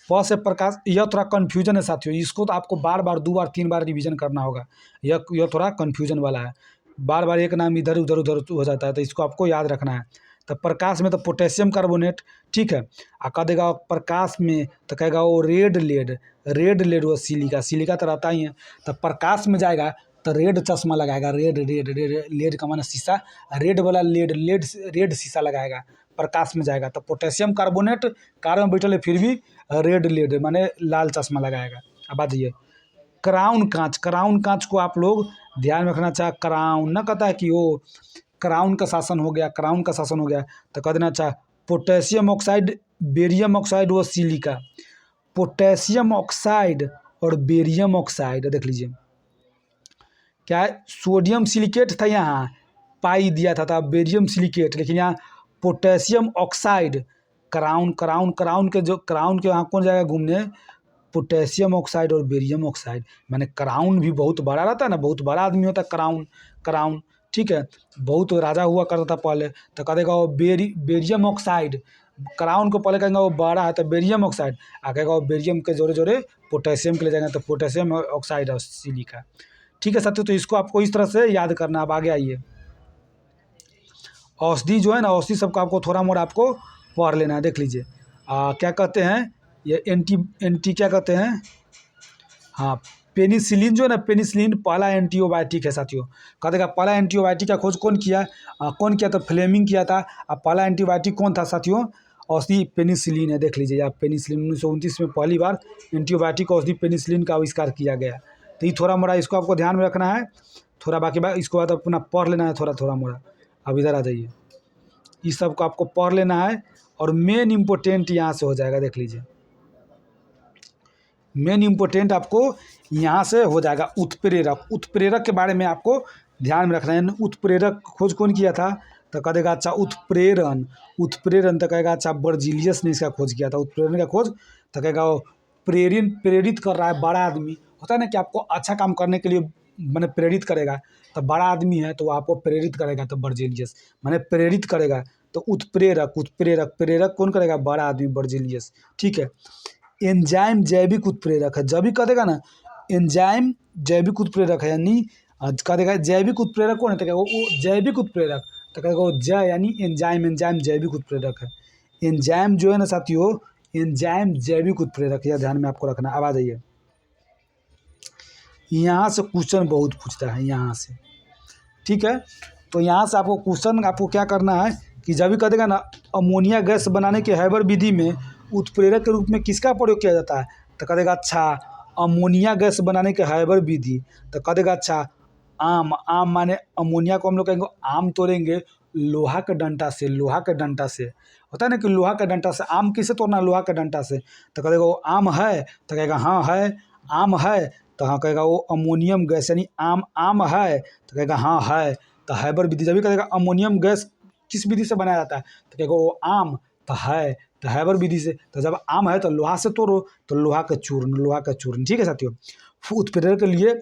प से प्रकाश। यह थोड़ा कन्फ्यूजन है साथियों, इसको तो आपको बार बार 2 बार 3 बार रिवीजन करना होगा। यह थोड़ा कन्फ्यूजन वाला है, बार बार एक नाम इधर उधर उधर हो जाता है, तो इसको आपको याद रखना है। तो प्रकाश में तो पोटेशियम कार्बोनेट, ठीक है। कह देगा प्रकाश में तो कहेगा वो रेड लेड, रेड लेड वो सिलिका, सिलिका तो रहता ही है। तो प्रकाश में जाएगा तो रेड चश्मा लगाएगा, रेड रेड रेड, लेड का माना शीशा, रेड वाला लेड, लेड रेड शीशा लगाएगा, प्रकाश में जाएगा। तो पोटेशियम कार्बोनेट कार में बैठल है फिर भी रेड लेड माने लाल चश्मा लगाएगा। अब आ जाइए क्राउन कांच, क्राउन कांच को आप लोग ध्यान में रखना। चाहे क्राउन ना कहता है कि वो क्राउन का शासन हो गया, क्राउन का शासन हो गया, तो कह देना चाहे पोटेशियम ऑक्साइड, बेरियम ऑक्साइड व सिलिका, पोटेशियम ऑक्साइड और बेरियम ऑक्साइड। देख लीजिए क्या है, सोडियम सिलिकेट था यहाँ, पाई दिया था बेरियम सिलिकेट, लेकिन यहाँ potassium oxide, crown crown crown के जो क्राउन के यहाँ कौन जाएगा घूमने, पोटेशियम ऑक्साइड और बेरियम ऑक्साइड। मैंने क्राउन भी बहुत बड़ा रहता है ना, बहुत बड़ा आदमी होता है क्राउन, क्राउन ठीक है, बहुत राजा हुआ करता था पहले। तो कह देगा वो बेरियम ऑक्साइड, क्राउन को पहले कहेंगे वो बड़ा है तो बेरियम ऑक्साइड, कहेगा वो बेरियम के जोड़े जोड़े पोटेशियम के ले जाएंगे तो पोटेशियम ऑक्साइड और सिलिका। ठीक है साथियों, तो इसको आपको इस तरह से याद करना। अब आगे आइए, औषधि जो है ना, औषधि सबको आपको थोड़ा मोड़ा आपको पढ़ लेना है। देख लीजिए क्या कहते हैं ये एंटी क्या कहते हैं, हाँ पेनिसिलिन जो है ना, पेनिसिलिन पहला एंटीबायोटिक है साथियों। कह देगा पहला एंटीबायोटिक का खोज कौन किया, कौन किया तो फ्लेमिंग किया था। अब पहला एंटीबायोटिक कौन था साथियों, औषधि पेनिसिलिन है। देख लीजिए आप, पेनिसिलिन 1929 में पहली बार एंटीबायोटिक औषधि पेनिसिलिन का आविष्कार किया गया। तो ये थोड़ा मोड़ा इसको आपको ध्यान में रखना है, थोड़ा बाकी बात इसको बाद अपना पढ़ लेना है थोड़ा थोड़ा मोड़ा। अब इधर आ जाइए, इस सब को आपको पढ़ लेना है और मेन इम्पोर्टेंट यहाँ से हो जाएगा। देख लीजिए मेन इम्पोर्टेंट आपको यहाँ से हो जाएगा उत्प्रेरक, उत्प्रेरक के बारे में आपको ध्यान में रखना है। उत्प्रेरक खोज कौन किया था, तो कह देगा अच्छा उत्प्रेरण, उत्प्रेरण तो कहेगा अच्छा बर्जीलियस ने इसका खोज किया था। उत्प्रेरण का खोज तो कहेगा वो प्रेरित कर रहा है, बड़ा आदमी होता है ना कि आपको अच्छा काम करने के लिए मैंने प्रेरित करेगा, तो बड़ा आदमी है तो आपको प्रेरित करेगा, तो बर्जीलियस मैंने प्रेरित करेगा। तो उत्प्रेरक, उत्प्रेरक प्रेरक कौन करेगा, बड़ा आदमी बर्जीलियस। ठीक है, एंजाइम जैविक उत्प्रेरक है, जब भी कह देगा ना एंजाइम जैविक उत्प्रेरक है, यानी कह देगा जैविक उत्प्रेरक कौन है, तो कहेगा वो जैविक उत्प्रेरक, तो कहेगा वो जय यानी एंजाइम, एंजाइम जैविक उत्प्रेरक है। एंजाइम जो है ना साथियों, एंजाइम जैविक उत्प्रेरक, यह ध्यान में आपको रखना। अब आ जाइए, यहाँ से क्वेश्चन बहुत पूछता है यहाँ से, ठीक है। तो यहाँ से आपको क्वेश्चन आपको क्या करना है कि जब भी कह देगा ना अमोनिया गैस बनाने के हैबर विधि में उत्प्रेरक के रूप में किसका प्रयोग किया जाता है, तो कह देगा अच्छा अमोनिया गैस बनाने के हैबर विधि, तो कह देगा अच्छा आम, आम माने अमोनिया को हम लोग कहेंगे आम तोड़ेंगे लोहा के डंटा से, लोहा के डंटा से होता है ना कि लोहा के डंटा से आम किसे तोड़ना, लोहा के डंटा से। तो कह देगा वो आम है, तो कहेगा हाँ है, आम है, तो हाँ कहेगा वो अमोनियम गैस यानी आम, आम है, तो कहेगा हाँ है। तो हैबर विधि जब भी कहेगा अमोनियम गैस किस विधि से बनाया जाता है, तो कहेगा वो आम, तो है, तो हैबर विधि से। तो जब आम है तो लोहा से तोड़ो, तो लोहा का चूर्ण, लोहा का चूर्ण। ठीक है साथियों, उत्प्रेरक के लिए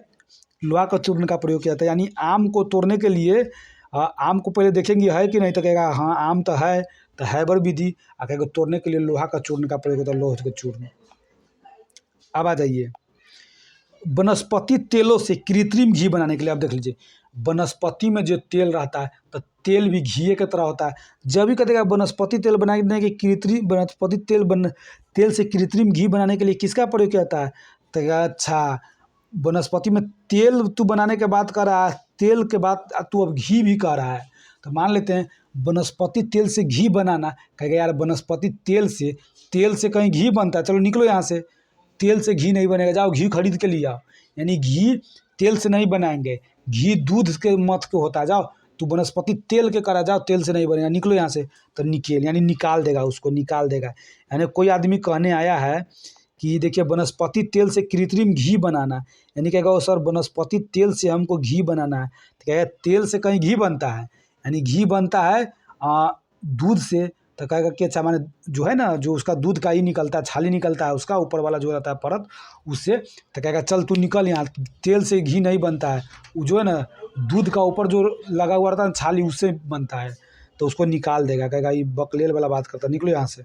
लोहा का चूर्ण का प्रयोग किया जाता है, यानी आम को तोड़ने के लिए आम को पहले देखेंगे है कि नहीं, तो कहेगा हाँ आम तो है, तो हैबर विधि, कहेगा तोड़ने के लिए लोहा का चूर्ण का प्रयोग होता है, लोहे का चूर्ण। अब आ जाइए वनस्पति तेलों से कृत्रिम घी बनाने के लिए। आप देख लीजिए वनस्पति में जो तेल रहता है तो तेल भी घी की तरह होता है। जब भी कहेगा वनस्पति तेल बनाने के कृत्रिम, वनस्पति तेल से कृत्रिम घी बनाने के लिए किसका प्रयोग किया जाता है, तो अच्छा वनस्पति में तेल तू बनाने के बाद कर रहा है, तेल के बाद तू अब घी भी कर रहा है, तो मान लेते हैं वनस्पति तेल से घी बनाना, कहेगा यार वनस्पति तेल से कहीं घी बनता है, चलो निकलो यहाँ से, तेल से घी नहीं बनेगा, जाओ घी खरीद के लिए आओ। यानी घी तेल से नहीं बनाएंगे, घी दूध के मत के होता है, जाओ तू वनस्पति तेल के करा, जाओ तेल से नहीं बनेगा, निकलो यहाँ से। तो निकेल यानी निकाल देगा, उसको निकाल देगा। यानी कोई आदमी कहने आया है कि देखिए वनस्पति तेल से कृत्रिम घी बनाना, यानी कहेगा सर वनस्पति तेल से हमको घी बनाना है, तो कहेगा तेल से कहीं घी बनता है, यानी घी बनता है दूध से, तो कहेगा कि अच्छा माने जो है ना, जो उसका दूध का ही निकलता है, छाली निकलता है उसका ऊपर वाला जो रहता है परत, उससे तो कहेगा चल तू निकल यहाँ, तेल से घी नहीं बनता है, वो जो है ना दूध का ऊपर जो लगा हुआ रहता है छाली, उससे बनता है। तो उसको निकाल देगा, कहेगा ये बकलेल वाला बात करता, निकलो यहाँ से।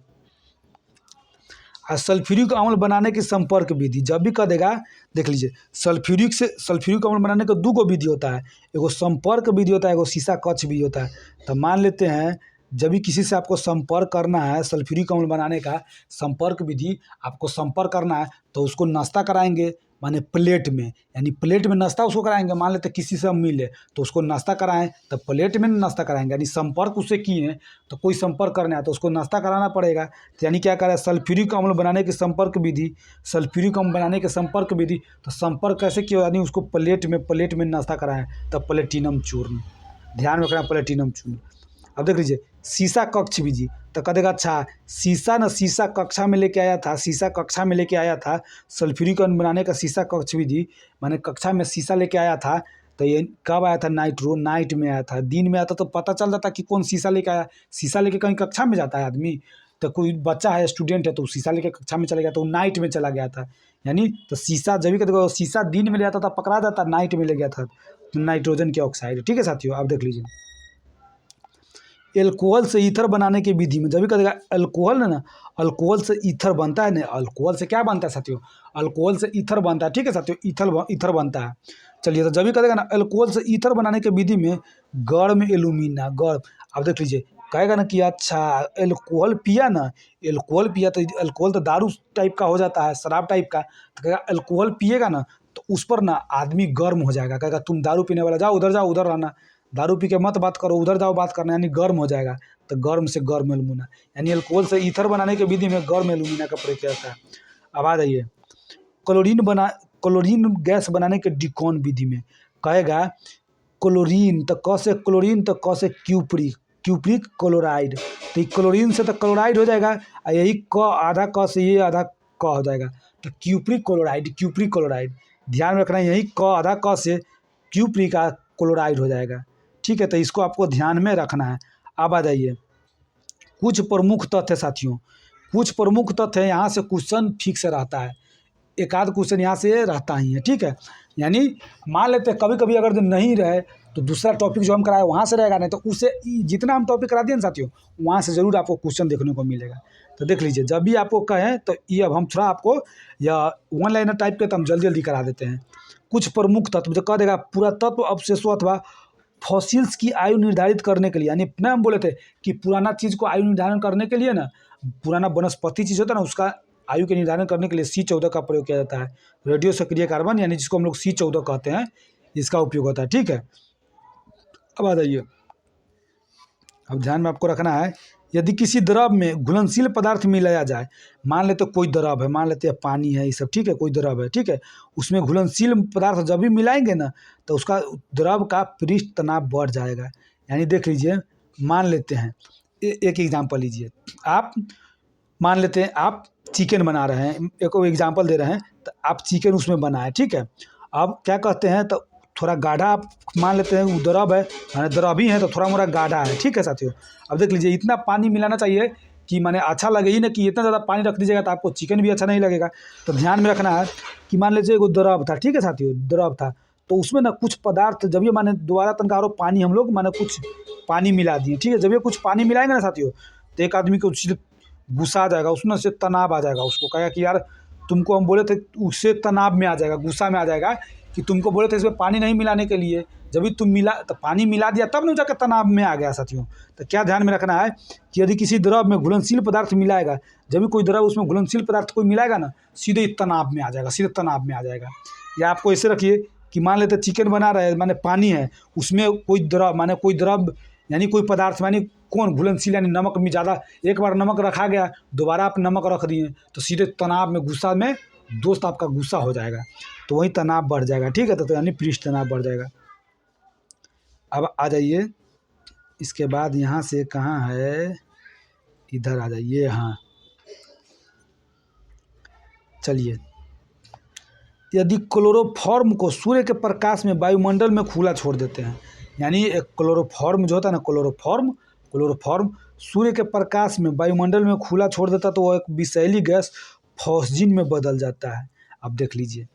सल्फ्यूरिक अम्ल बनाने की संपर्क विधि जब भी कह देगा, देख लीजिए, सल्फ्यूरिक अम्ल बनाने का 2 गो विधि होता है, एगो संपर्क विधि होता है, एगो शीशा कक्ष विधि होता है। तो मान लेते हैं जब भी किसी से आपको संपर्क करना है, सल्फ्यूरिक अम्ल बनाने का संपर्क विधि आपको संपर्क करना है, तो उसको नाश्ता कराएंगे, माने प्लेट में, यानी प्लेट में नाश्ता उसको कराएंगे। मान लेते किसी से हम मिले तो उसको नाश्ता कराएं, तो प्लेट में नाश्ता कराएंगे, यानी संपर्क उससे किए हैं तो कोई संपर्क करना है तो उसको नाश्ता कराना पड़ेगा। तो यानी क्या करें, सल्फ्यूरिक अम्ल बनाने की संपर्क विधि, सल्फ्यूरिक अम्ल बनाने के संपर्क विधि। तो संपर्क कैसे किया, यानी उसको प्लेट में नाश्ता कराएं, तब प्लेटिनम चूर्ण, ध्यान में रखना प्लेटिनम चूर्ण। अब देख लीजिए शीशा कक्ष विधि, तो कह देगा अच्छा शीशा कक्षा में लेके आया था, शीशा कक्षा में लेके आया था, सल्फ्यूरिक अम्ल बनाने का शीशा कक्ष विधि, माने कक्षा में शीशा लेके आया था। तो ये कब आया था, नाइट में आया था। दिन में आता तो पता चल जाता कि कौन शीशा लेके आया। शीशा लेके कहीं कक्षा में जाता है आदमी, तो कोई बच्चा है स्टूडेंट है तो शीशा लेके कक्षा में चला गया, तो वो नाइट में चला गया था। यानी तो शीशा जब भी कहते शीशा दिन में ले आता था पकड़ा जाता, नाइट में ले गया था, नाइट्रोजन के ऑक्साइड। ठीक है साथियों, आप देख लीजिए एल्कोहल से ईथर बनाने की विधि में जब भी कहेगा अल्कोहल है ना, अल्कोहल से ईथर बनता है ना, अल्कोहल से क्या बनता है साथियों, अल्कोहल से ईथर बनता है। ठीक है साथियों, ईथर बनता है। चलिए, तो जब भी कहेगा ना अल्कोहल से ईथर बनाने की विधि में गर्म एल्यूमिना, गर्म, अब देख लीजिए कहेगा ना कि अच्छा एल्कोहल पिया ना, एल्कोहल पिया तो एल्कोहल तो दारू टाइप का हो जाता है, शराब टाइप का। तो कहेगा एल्कोहल पिएगा ना तो उस पर ना आदमी गर्म हो जाएगा, कहेगा तुम दारू पीने वाला जाओ उधर रहना, दारू पी के मत बात करो, उधर जाओ बात करना, यानी गर्म हो जाएगा। तो गर्म से गर्म एल्यूमिना, यानी अल्कोहल से ईथर बनाने की विधि में गर्म एल्यूमिना का प्रयोग किया जाता है। अब आ जाइए क्लोरीन गैस बनाने के डिकॉन विधि में कहेगा क्लोरीन, तो क से क्लोरीन, तो क से क्यूप्रिक क्लोराइड, तो क्लोरीन से तो क्लोराइड हो जाएगा, और यही क आधा क से ये आधा क हो जाएगा, तो क्यूप्रिक क्लोराइड। ध्यान में रखना, यही क आधा क से क्यूप्रिक क्लोराइड हो जाएगा। ठीक है, तो इसको आपको ध्यान में रखना है। अब आ जाइए कुछ प्रमुख तथ्य साथियों, कुछ प्रमुख तथ्य यहाँ से क्वेश्चन फिक्स रहता है, एक आध क्वेश्चन यहाँ से रहता ही है। ठीक है, यानी मान लेते हैं कभी कभी अगर जो नहीं रहे तो दूसरा टॉपिक जो हम कराए वहाँ से रहेगा, नहीं तो उससे जितना हम टॉपिक करा दिए ना साथियों, वहाँ से ज़रूर आपको क्वेश्चन देखने को मिलेगा। तो देख लीजिए जब भी आपको कहें तो ये अब हम थोड़ा आपको या वन लाइनर टाइप के तो हम जल्दी जल्दी करा देते हैं। कुछ प्रमुख तत्व जो कह देगा पुरातत्व अवशेषों अथवा फॉसिल्स की आयु निर्धारित करने के लिए, यानी न हम बोले थे कि पुराना चीज़ को आयु निर्धारण करने के लिए ना, पुराना वनस्पति चीज़ होता है ना, उसका आयु के निर्धारण करने के लिए C14 का प्रयोग किया जाता है। रेडियो सक्रिय कार्बन, यानी जिसको हम लोग C14 कहते हैं, इसका उपयोग होता है। ठीक है, अब आ जाइए, अब ध्यान में आपको रखना है, यदि किसी द्रव में घुलनशील पदार्थ मिलाया जाए, मान लेते कोई द्रव है, मान लेते हैं पानी है, ये सब ठीक है, कोई द्रव है, ठीक है, उसमें घुलनशील पदार्थ जब भी मिलाएंगे ना तो उसका द्रव का पृष्ठ तनाव बढ़ जाएगा। यानी देख लीजिए, मान लेते हैं एक एग्जाम्पल लीजिए, आप मान लेते हैं आप चिकन बना रहे हैं, एक एग्जाम्पल दे रहे हैं, तो आप चिकन उसमें बनाए, ठीक है। अब क्या कहते हैं, तो थोड़ा गाढ़ा आप मान लेते हैं, वो द्रव है, माने द्रव ही है तो थोड़ा मोड़ा गाढ़ा है, ठीक है साथियों। अब देख लीजिए इतना पानी मिलाना चाहिए कि माने अच्छा लगे ही ना, कि इतना ज़्यादा पानी रख दीजिएगा तो आपको चिकन भी अच्छा नहीं लगेगा। तो ध्यान में रखना है कि मान लीजिए एगो द्रव था, ठीक है साथियों, द्रव था, तो उसमें ना कुछ पदार्थ जब ये माने दोबारा तनका और पानी हम लोग माने कुछ पानी मिला दिए, ठीक है। जब ये कुछ पानी मिलाएंगे ना साथियों, तो एक आदमी को गुस्सा आ जाएगा, उसमें से तनाव आ जाएगा, उसको कहेगा कि यार तुमको हम बोले थे, उससे तनाव में आ जाएगा, गुस्सा में आ जाएगा कि तुमको बोले थे इसमें पानी नहीं मिलाने के लिए, जब भी तुम मिला तो पानी मिला दिया, तब ना जाकर तनाव में आ गया साथियों। तो क्या ध्यान में रखना है कि यदि किसी द्रव में घुलनशील पदार्थ मिलाएगा, जब भी कोई द्रव उसमें घुलनशील पदार्थ कोई मिलाएगा ना, सीधे तनाव में आ जाएगा, सीधे तनाव में आ जाएगा। या आपको ऐसे रखिए कि मान लेते चिकन बना रहे हैं, माने पानी है, उसमें कोई द्रव माने कोई द्रव यानी कोई पदार्थ मानी कौन घुलनशील, यानी नमक में ज़्यादा, एक बार नमक रखा गया, दोबारा आप नमक रख दिए, तो सीधे तनाव में, गुस्सा में दोस्त आपका गुस्सा हो जाएगा, तो वही तनाव बढ़ जाएगा, ठीक है। तो यानी पृष्ठ तनाव बढ़ जाएगा। अब आ जाइए, इसके बाद यहाँ से कहाँ है, इधर आ जाइए, हाँ चलिए, यदि क्लोरोफॉर्म को सूर्य के प्रकाश में वायुमंडल में खुला छोड़ देते हैं, यानी एक क्लोरोफॉर्म जो होता है ना, क्लोरोफॉर्म सूर्य के प्रकाश में वायुमंडल में खुला छोड़ देता तो वह एक विषैली गैस फॉस्जिन में बदल जाता है। अब देख लीजिए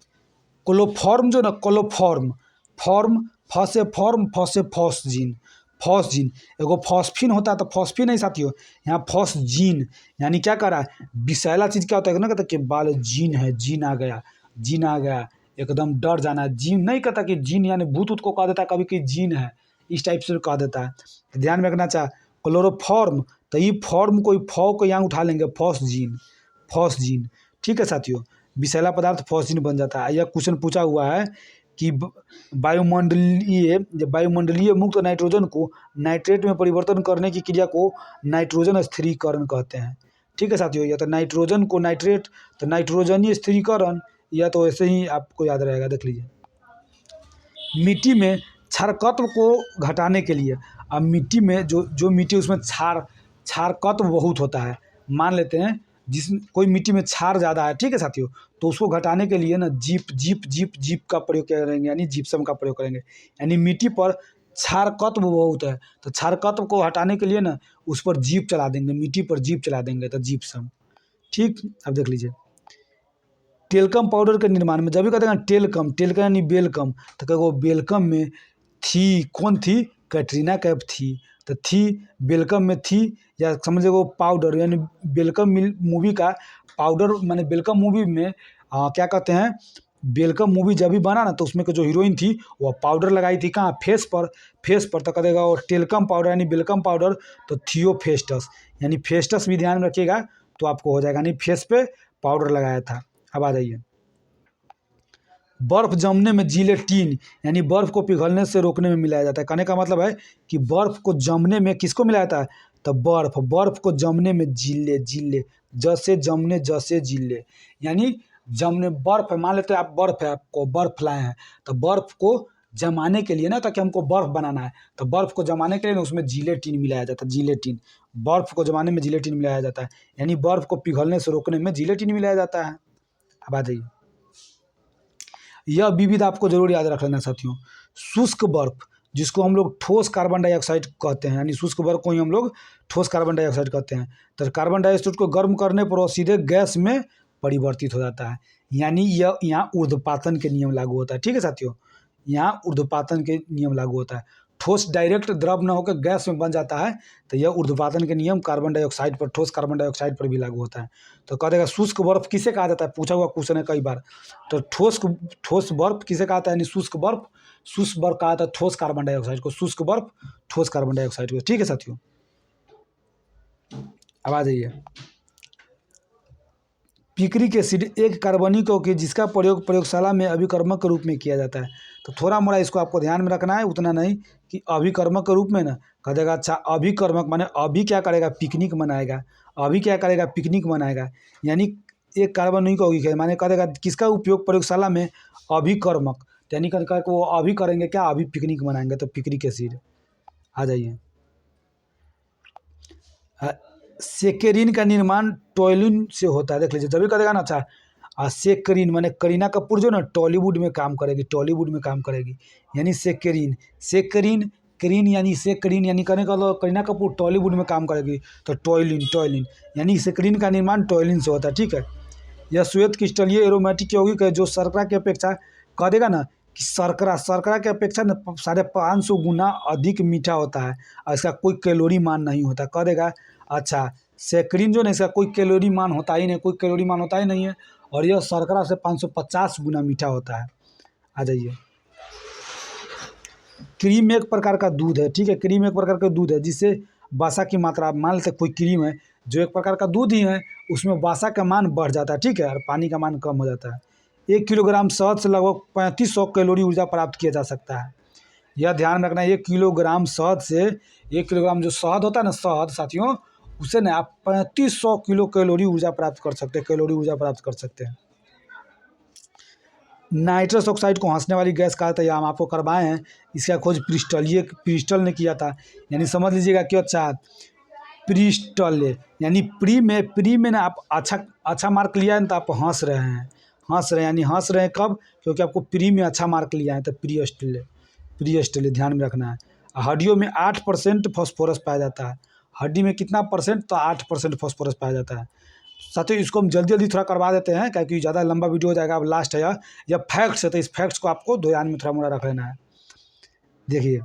क्लोरोफॉर्म जो ना क्लोरोफॉर्म फॉर्म फसे फॉर्म फसे फॉस्जिन फॉस्जिन एगो फॉस्फिन होता है तो फॉस्फिन नहीं साथियों, यहाँ फॉस्जिन यानी क्या कर रहा है विषैला चीज़ क्या होता है ना, कहता कि बाल जीन है, जीन आ गया, जीन आ गया, एकदम डर जाना है। जीन नहीं कहता कि जीन यानी भूत ऊत को कह देता है कभी कि जीन है, इस टाइप से कह देता है। तो ध्यान में रखना चाह क्लोरोफॉर्म तो ये फॉर्म कोई फॉ को यहाँ उठा लेंगे फॉस्जिन फॉस्जिन, ठीक है साथियों, विषैला पदार्थ फॉस्जिन बन जाता है। यह क्वेश्चन पूछा हुआ है कि वायुमंडलीय मुक्त नाइट्रोजन को नाइट्रेट में परिवर्तन करने की क्रिया को नाइट्रोजन स्थिरीकरण कहते हैं। ठीक है साथियों, या तो नाइट्रोजन को नाइट्रेट तो नाइट्रोजनीय स्थिरीकरण, या तो ऐसे ही आपको याद रहेगा। देख लीजिए मिट्टी में क्षारकत्व को घटाने के लिए, अब मिट्टी में जो मिट्टी उसमें क्षारकत्व बहुत होता है, मान लेते हैं जिस कोई मिट्टी में क्षार ज़्यादा है, ठीक है साथियों, तो उसको घटाने के लिए ना जीप का प्रयोग करेंगे, यानी जिप्सम का प्रयोग करेंगे। यानी मिट्टी पर क्षारकत्व बहुत है तो क्षारकत्व को हटाने के लिए ना उस पर जीप चला देंगे, मिट्टी पर जीप चला देंगे तो जिप्सम। ठीक, अब देख लीजिए टेल्कम पाउडर के निर्माण में जब भी कहते हैं टेल्कम यानी बेलकम, तो क्या वो बेलकम में थी, कौन थी, कैटरीना कैफ थी, तो थी बेलकम में थी, या समझे वो पाउडर यानी बेलकम मूवी का पाउडर, माने बेलकम मूवी में क्या कहते हैं, बेलकम मूवी जब भी बना ना तो उसमें जो हीरोइन थी वो पाउडर लगाई थी कहाँ, फेस पर तो कहेगा और टेल्कम पाउडर यानी बेलकम पाउडर तो थियोफेस्टस, यानी फेस्टस भी ध्यान में रखिएगा तो आपको हो जाएगा, यानी फेस पे पाउडर लगाया था। अब आ जाइए बर्फ जमने में जिलेटिन यानी बर्फ को पिघलने से रोकने में मिलाया जाता है। कहने का मतलब है कि बर्फ को जमने में किसको मिलाया जाता है, तो बर्फ को जमने में जिले जैसे जमने जैसे जिले, यानी जमने बर्फ है, मान लेते हैं आप बर्फ है, आपको बर्फ लाए हैं तो बर्फ को जमाने के लिए ना, ताकि हमको बर्फ बनाना है तो बर्फ को जमाने के लिए ना उसमें जिलेटिन मिलाया जाता है, जिलेटिन, बर्फ को जमाने में जिलेटिन मिलाया जाता है, यानी बर्फ को पिघलने से रोकने में जिलेटिन मिलाया जाता है। अब आ जाइए यह विविध आपको जरूर याद रख लेना साथियों, शुष्क बर्फ जिसको हम लोग ठोस कार्बन डाइऑक्साइड कहते हैं, यानी शुष्क बर्फ को ही हम लोग ठोस कार्बन डाइऑक्साइड कहते हैं, तो कार्बन डाइऑक्साइड को गर्म करने पर वो सीधे गैस में परिवर्तित हो जाता है, यानी यह यहाँ ऊर्ध्वपातन के नियम लागू होता है। ठीक है साथियों, यहाँ ऊर्ध्वपातन के नियम लागू होता है, ठोस डायरेक्ट द्रव न होकर गैस में बन जाता है, तो यह ऊर्ध्वपातन के नियम कार्बन डाइऑक्साइड पर, ठोस कार्बन डाइऑक्साइड पर भी लागू होता है। तो कह देगा शुष्क बर्फ किसे कहा जाता है, पूछा हुआ क्वेश्चन है कई बार, तो ठोस बर्फ किसे कहा जाता है, यानी शुष्क बर्फ कहा जाता है ठोस कार्बन डाइऑक्साइड को, शुष्क बर्फ ठोस कार्बन डाइऑक्साइड को। ठीक है साथियों, अब आ जाइए पिक्रिक एसिड एक कार्बनिक यौगिक जिसका प्रयोग प्रयोगशाला में अभिकर्मक के रूप में किया जाता है। तो थोड़ा मोड़ा इसको आपको ध्यान में रखना है, उतना नहीं कि अभिकर्मक के रूप में ना कह देगा, अच्छा अभिकर्मक माने अभी क्या करेगा, पिकनिक मनाएगा, अभी क्या करेगा, पिकनिक मनाएगा, यानी एक कार्बनिक यौगिक है, माने कह देगा किसका उपयोग प्रयोगशाला में अभिकर्मक, यानी कह वो अभी करेंगे क्या, अभी पिकनिक मनाएंगे, तो पिक्रिक एसिड। आ जाइए सेकेरिन का निर्माण टॉयलिन से होता है। देख लीजिए जब भी करेगा ना, अच्छा सेकरीन माने करीना कपूर जो ना टॉलीवुड में काम करेगी, यानी सेकरीन करीन यानी सेकरीन, यानी कहने का करीना कपूर टॉलीवुड में काम करेगी, तो टॉयलिन यानी सेकरीन का निर्माण टॉयलिन से होता है। ठीक है, यह श्वेत क्रिस्टलीय एरोमेटिक यौगिक है जो शर्करा की अपेक्षा कह देगा ना कि शर्करा की अपेक्षा न 550 गुना अधिक मीठा होता है और इसका कोई कैलोरी मान नहीं होता। कह देगा अच्छा सेक्रिन जो है इसका कोई कैलोरी मान होता ही नहीं, है, और यह शर्करा से 550 गुना मीठा होता है। आ जाइए क्रीम एक प्रकार का दूध है। ठीक है, क्रीम एक प्रकार का दूध है जिससे वसा की मात्रा, मान लेते कोई क्रीम है जो एक प्रकार का दूध ही है, उसमें वसा का मान बढ़ जाता है, ठीक है, और पानी का मान कम हो जाता है। 1 किलोग्राम शहद से लगभग 3500 कैलोरी ऊर्जा प्राप्त किया जा सकता है। यह ध्यान रखना, 1 किलोग्राम शहद से, 1 किलोग्राम जो शहद होता है ना, शहद साथियों, उससे ना आप 3500 किलो कैलोरी ऊर्जा प्राप्त कर सकते हैं, नाइट्रस ऑक्साइड को हंसने वाली गैस कहा था, यह हम आपको करवाए हैं, इसका खोज प्रिस्टल ने किया था। यानी समझ लीजिएगा कि अच्छा प्रिस्टल, यानी प्री में ना आप अच्छा मार्क लिया है ना, तो आप हंस रहे हैं, यानी हंस रहे हैं कब, क्योंकि आपको प्री में अच्छा मार्क लिया है, तो प्रिस्टल ध्यान में रखना है। हड्डियों में 8% फॉस्फोरस पाया जाता है। हड्डी में कितना परसेंट, तो 8% फॉस्फोरस पाया जाता है। साथियों इसको हम जल्दी जल्दी थोड़ा करवा देते हैं, क्योंकि ज़्यादा लंबा वीडियो हो जाएगा। अब लास्ट है यह फैक्ट्स है, तो इस फैक्ट्स को आपको ध्यान में थोड़ा मोड़ा रख लेना है। देखिए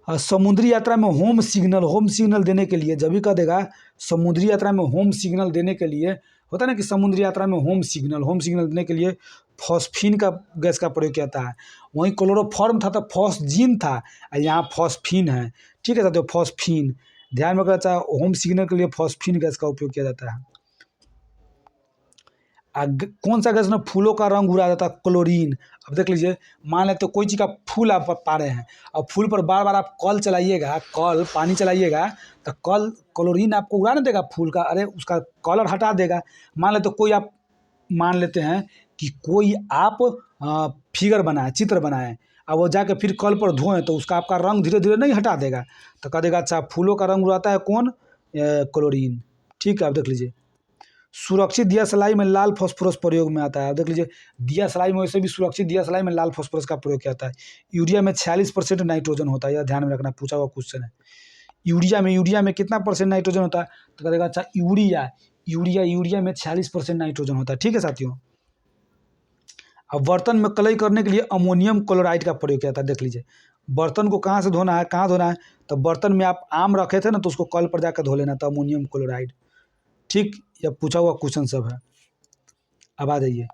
समुद्री यात्रा में होम सिग्नल देने के लिए, जब भी कह देगा समुद्री यात्रा में होम सिग्नल देने के लिए, होता है ना कि समुद्री यात्रा में होम सिग्नल देने के लिए फॉस्फीन का गैस का प्रयोग किया जाता है। वहीं क्लोरोफॉर्म था तो फॉस्जीन था, और यहाँ फॉस्फीन है। ठीक है, तो फॉस्फीन ध्यान में रखना चाहिए, होम सिग्नल के लिए फॉस्फीन गैस का उपयोग किया जाता है। कौन सा गैस ना फूलों का रंग उड़ा जाता है, क्लोरीन। अब देख लीजिए, मान लेते तो कोई चीज़ का फूल आप पा रहे हैं, और फूल पर बार बार आप कल चलाइएगा, पानी चलाइएगा, तो क्लोरीन आपको उड़ा ना देगा फूल का, अरे उसका कलर हटा देगा। मान लेते तो कोई आप मान लेते हैं कि कोई आप फिगर बनाए, चित्र बनाए, अब वो जाके फिर कल पर धोएं, तो उसका आपका रंग धीरे धीरे नहीं हटा देगा, तो कह देगा अच्छा फूलों का रंग उड़ाता है कौन, क्लोरीन। ठीक है, अब देख लीजिए सुरक्षित दिया सलाई में लाल फास्फोरस प्रयोग में आता है। देख लीजिए दिया सलाई में, वैसे भी सुरक्षित दिया सलाई में लाल फास्फोरस का प्रयोग किया जाता है। यूरिया में 46% नाइट्रोजन होता है, यह ध्यान में रखना, पूछा हुआ क्वेश्चन है। यूरिया में कितना परसेंट नाइट्रोजन होता है, तो कहेगा अच्छा यूरिया में 46% नाइट्रोजन होता है। ठीक है साथियों, अब बर्तन में कलई करने के लिए अमोनियम क्लोराइड का प्रयोग किया जाता है। देख लीजिए बर्तन को कहाँ से धोना है, कहाँ धोना है, तो बर्तन में आप आम रखे थे ना, तो उसको कल पर जाकर धो लेना था, अमोनियम क्लोराइड। ठीक, यह पूछा हुआ क्वेश्चन सब है। अब आ जाइए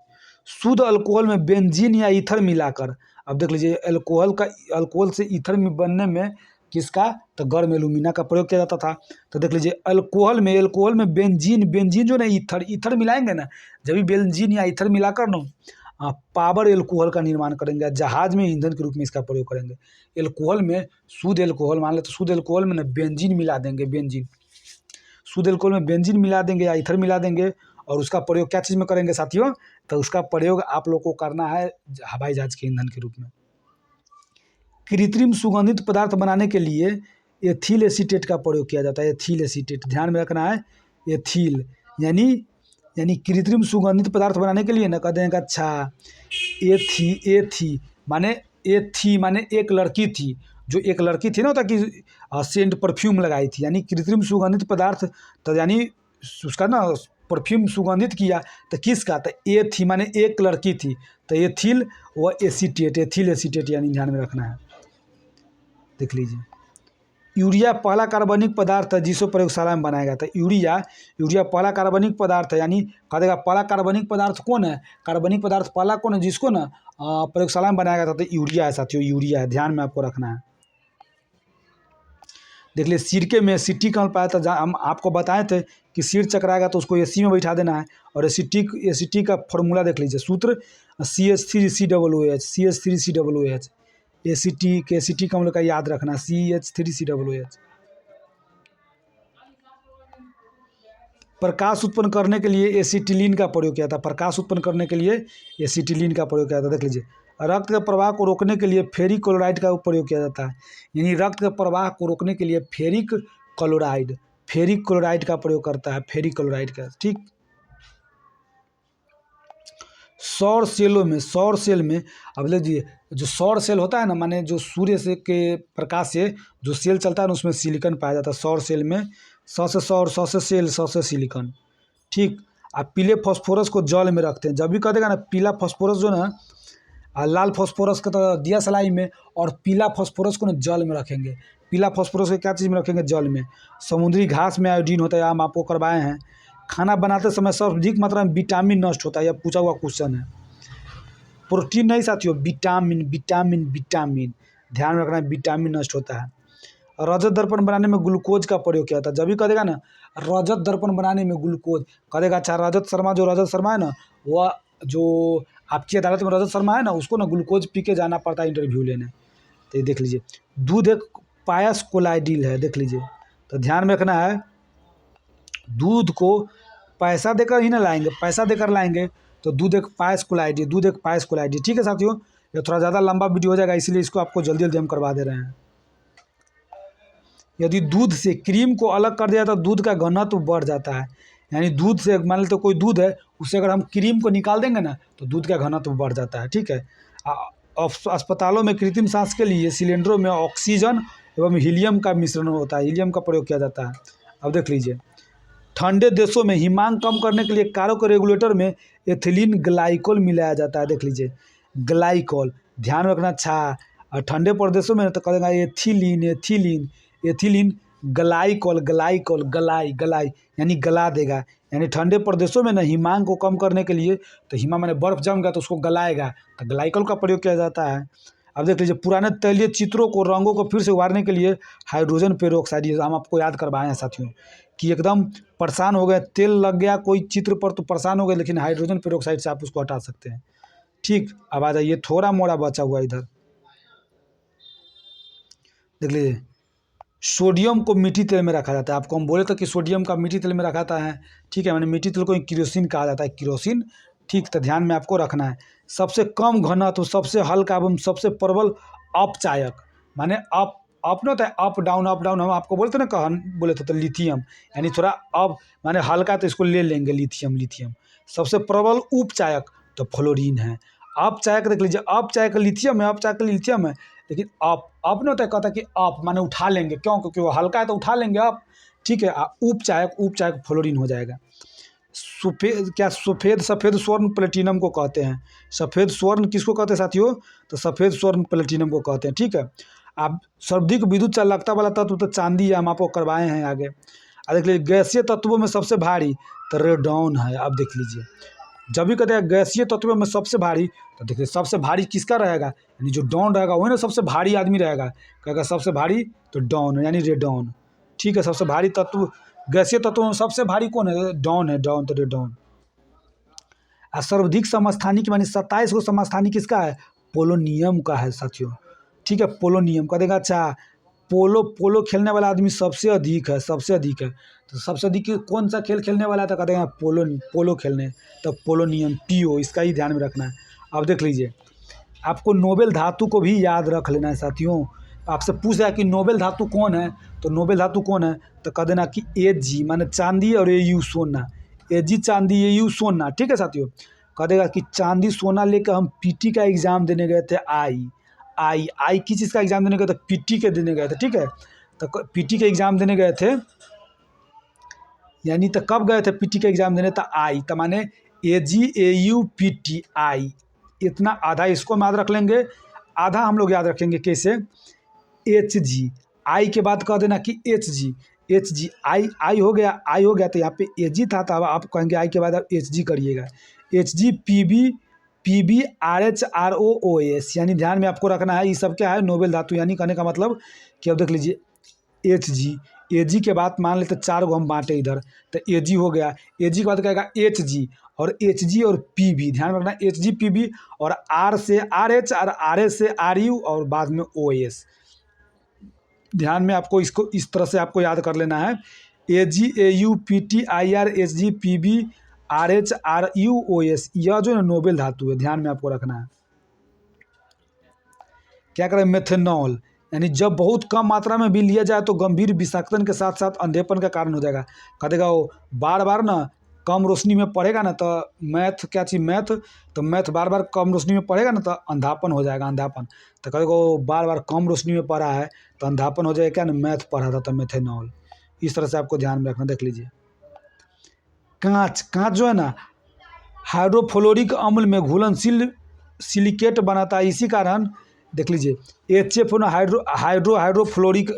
शुद्ध अल्कोहल में बेंजीन या ईथर मिलाकर। अब देख लीजिए अल्कोहल से ईथर में बनने में किसका, तो गर्म एल्यूमिना का प्रयोग किया जाता था। तो देख लीजिए अल्कोहल में बेंजीन जो ना ईथर मिलाएंगे ना, जब भी बेंजीन या ईथर मिलाकर ना पावर एल्कोहल का निर्माण करेंगे, जहाज में ईंधन के रूप में इसका प्रयोग करेंगे। एल्कोहल में शुद्ध एल्कोहल मान ले, तो शुद्ध एल्कोहल में ना बेंजीन मिला देंगे, शुद्ध एल्कोहल में बेंजीन मिला देंगे या ईथर मिला देंगे, और उसका प्रयोग क्या चीज़ में करेंगे साथियों, तो उसका प्रयोग आप लोग को करना है हवाई जहाज के ईंधन के रूप में। कृत्रिम सुगंधित पदार्थ बनाने के लिए एथिल एसीटेट का प्रयोग किया जाता है। एथिल एसीटेट ध्यान में रखना है, एथिल यानी कृत्रिम सुगंधित पदार्थ बनाने के लिए ना, कह देंगे अच्छा एथी माने एक लड़की थी, जो एक लड़की थी ना, ताकि सेंट परफ्यूम लगाई थी, यानी कृत्रिम सुगंधित पदार्थ, तो यानी उसका ना परफ्यूम सुगंधित किया, तो किसका, तो ए थी माने एक लड़की थी, तो एथिल व एथिल एसीटेट यानी ध्यान में रखना है। देख लीजिए यूरिया पहला कार्बनिक पदार्थ है जिसको प्रयोगशाला में बनाया गया था। यूरिया पहला कार्बनिक पदार्थ है, यानी कह देगा पहला कार्बनिक पदार्थ कौन है, कार्बनिक पदार्थ पहला कौन है जिसको ना प्रयोगशाला में बनाया गया था, तो यूरिया है साथियों, यूरिया है, ध्यान में आपको रखना है। देख लिए सिरके में एसिटिक अम्ल पाया था, हम आपको बताए थे कि सिर चकराएगा तो उसको एसी में बैठा देना है, और एसिटिक का फॉर्मूला देख लीजिए, सूत्र CH3COOH। एसिटिक अम्ल का याद रखना, CH3COOH। प्रकाश उत्पन्न करने के लिए एसिटिलीन का प्रयोग किया था, देख लीजिए रक्त के प्रवाह को रोकने के लिए फेरिक क्लोराइड का प्रयोग किया जाता है, यानी रक्त के प्रवाह को रोकने के लिए फेरिक क्लोराइड का प्रयोग करता है, फेरिक क्लोराइड का। ठीक, सौर सेल में अब लीजिए जो सौर सेल होता है ना, माने जो सूर्य से के प्रकाश से जो सेल चलता है ना, उसमें सिलिकॉन पाया जाता है। सौर सेल में सौ से सेल, सौ से सिलिकॉन। ठीक, आप पीले फास्फोरस को जल में रखते हैं, जब भी कह देगा ना पीला फास्फोरस जो ना, लाल फास्फोरस का तो दिया सलाई में, और पीला फास्फोरस को ना जल में रखेंगे। पीला फास्फोरस को क्या चीज़ में रखेंगे, जल में। समुद्री घास में आयोडीन होता है, हम आपको करवाए हैं। खाना बनाते समय सर्वाधिक मात्रा में विटामिन नष्ट होता है, यह पूछा हुआ क्वेश्चन है। प्रोटीन नहीं साथियों, विटामिन ध्यान में रखना है, विटामिन नष्ट होता है। रजत दर्पण बनाने में ग्लूकोज का प्रयोग किया जाता है, जब भी कह देगा ना रजत दर्पण बनाने में ग्लूकोज, कह देगा अच्छा रजत शर्मा है ना, वह जो आपकी अदालत में रजत शर्मा है ना, उसको ना ग्लूकोज पी के जाना पड़ता है इंटरव्यू लेने। तो ये देख लीजिए दूध एक पायस कोलाइडिल है, देख लीजिए, तो ध्यान में रखना है, दूध को पैसा देकर ही ना लाएंगे, पैसा देकर लाएंगे तो दूध एक पायस कोलाइडिल। ठीक है साथियों, ये थोड़ा ज़्यादा लंबा वीडियो हो जाएगा, इसलिए इसको आपको जल्दी जल्दी हम करवा दे रहे हैं। यदि दूध से क्रीम को अलग कर दिया तो दूध का घनत्व बढ़ जाता है, यानी दूध से मान लेते कोई दूध है, उससे अगर हम क्रीम को निकाल देंगे ना, तो दूध का घनत्व बढ़ जाता है। ठीक है, अस्पतालों में कृत्रिम सांस के लिए सिलेंडरों में ऑक्सीजन एवं हीलियम का मिश्रण होता है, हीलियम का प्रयोग किया जाता है। अब देख लीजिए, ठंडे देशों में हिमांक कम करने के लिए कारों के रेगुलेटर में एथिलीन ग्लाइकोल मिलाया जाता है। देख लीजिए, ग्लाइकोल ध्यान रखना। अच्छा, और ठंडे प्रदेशों में तो कहेगा ethylene, ethylene, ethylene glycol, glycol गलाई गलाई यानी गला देगा। यानी ठंडे प्रदेशों में ना हिमांक को कम करने के लिए, तो हिमा मैंने बर्फ जम गया तो उसको गलाएगा, तो ग्लाइकोल का प्रयोग किया जाता है। अब देख लीजिए, पुराने तैलीय चित्रों को, रंगों को फिर से उभारने के लिए हाइड्रोजन पेरोक्साइड, ये हम आपको याद करवाए हैं साथियों, कि एकदम परेशान हो गए, तेल लग गया कोई चित्र पर तो परेशान हो गए, लेकिन हाइड्रोजन पेरोक्साइड से आप उसको हटा सकते हैं। ठीक, अब आ जाइए, थोड़ा मोड़ा बचा हुआ इधर देख लीजिए, सोडियम को मिट्टी तेल में रखा जाता है। आपको हम बोले थे कि सोडियम का मिट्टी तेल में रखा जाता है, ठीक है, मैंने मिट्टी तेल को किरोसिन कहा जाता है, किरोसिन। ठीक, तो ध्यान में आपको रखना है। सबसे कम घनत्व, सबसे हल्का एवं सबसे प्रबल अपचायक, माने अप न होता है, अप डाउन, हम आपको बोलते ना, कहन बोले थे तो लिथियम, यानी थोड़ा अप माने हल्का, तो इसको ले लेंगे लिथियम, लिथियम। सबसे प्रबल उपचायक तो फ्लोरीन है। अपचायक देख लीजिए, अपचायक लिथियम है, अपचायक लिथियम है, लेकिन अप न होता है, कहता है कि अप माने उठा लेंगे, क्यों? क्योंकि वो हल्का है तो उठा लेंगे अप। ठीक है, उपचायक फ्लोरीन हो जाएगा। सफ़ेद स्वर्ण प्लेटिनम को कहते हैं। सफ़ेद स्वर्ण किसको कहते हैं साथियों? तो सफ़ेद स्वर्ण प्लेटिनम को कहते हैं। ठीक है, आप सर्वाधिक विद्युत चालकता वाला तत्व तो चांदी है, हम आपको करवाए हैं आगे। देख लीजिए, गैसीय तत्वों में सबसे भारी तो रेडॉन है। अब देख लीजिए, जब भी कहते हैं गैसीय तत्वों में सबसे भारी, तो देखिए सबसे भारी किसका रहेगा, यानी जो डॉन रहेगा वही ना सबसे भारी आदमी रहेगा। कहेगा सबसे भारी तो डॉन, यानी रेडॉन। ठीक है, सबसे भारी तत्व गैसीय तत्वों में सबसे भारी कौन है? डॉन है, डॉन तो रेडॉन। सर्वाधिक समस्थानिक मानी 27 को समस्थानिक किसका है? पोलोनियम का है साथियों। ठीक है, पोलोनियम का देगा। अच्छा, पोलो खेलने वाला आदमी सबसे अधिक है, सबसे अधिक है, तो सबसे अधिक कौन सा खेल खेलने वाला है? तो कहते हैं पोलो खेलने, तो पोलोनियम, पीओ, इसका ही ध्यान में रखना है। अब देख लीजिए, आपको नोबेल धातु को भी याद रख लेना है साथियों। आपसे पूछ रहा है कि नोबेल धातु कौन है, तो नोबेल धातु कौन है, तो कह देना कि Ag माने चांदी और Au सोना। Ag चांदी, Au सोना। ठीक है साथियों, कह देगा कि चांदी सोना लेकर हम पीटी का एग्ज़ाम देने गए थे। आई किस चीज़ का एग्ज़ाम देने गए थे? पीटी के देने गए थे। ठीक है, तो पीटी के एग्ज़ाम देने गए थे, यानी तो कब गए थे पीटी के एग्ज़ाम देने? तो आई, तो माने AgAu PT आई, इतना आधा इसको हम याद रख लेंगे। आधा हम लोग याद रखेंगे कैसे? Hg, आई के बाद कह देना कि Hg आई हो गया, तो यहाँ पे Ag था, तो अब आप कहेंगे आई के बाद आप Hg करिएगा। Hg Pb RH ROOS, यानी ध्यान में आपको रखना है, ये सब क्या है? नोबेल धातु। यानी कहने का मतलब कि अब देख लीजिए, Ag के बाद मान लेते 4 को हम बांटे इधर, तो Ag हो गया। Ag के बाद कहेगा Hg, और Hg और Pb, ध्यान रखना, Hg Pb, और R से RH और RS से RU, और बाद में OS। ध्यान में आपको इसको इस तरह से आपको याद कर लेना है। AgAu PT IR Hg Pb RH RU OS, यह जो है नोबेल धातु है, ध्यान में आपको रखना है। क्या करें? मेथेनॉल, यानी जब बहुत कम मात्रा में भी लिया जाए तो गंभीर विषाक्तन के साथ साथ अंधेपन का कारण हो जाएगा। कह देगा वो बार बार ना कम रोशनी में पढ़ेगा ना, तो मैथ बार बार कम रोशनी में पढ़ेगा ना, तो अंधापन हो जाएगा, अंधापन। तो कहेगा वो बार बार कम रोशनी में पढ़ा है तो अंधापन हो जाएगा, क्या ना मैथ पढ़ा था, तो मेथेनॉल। इस तरह से आपको ध्यान में रखना। देख लीजिए, कांच जो है ना, हाइड्रोफ्लोरिक अम्ल में घुलनशील सिलिकेट बनाता है। इसी कारण देख लीजिए, HF ना हाइड्रोफ्लोरिक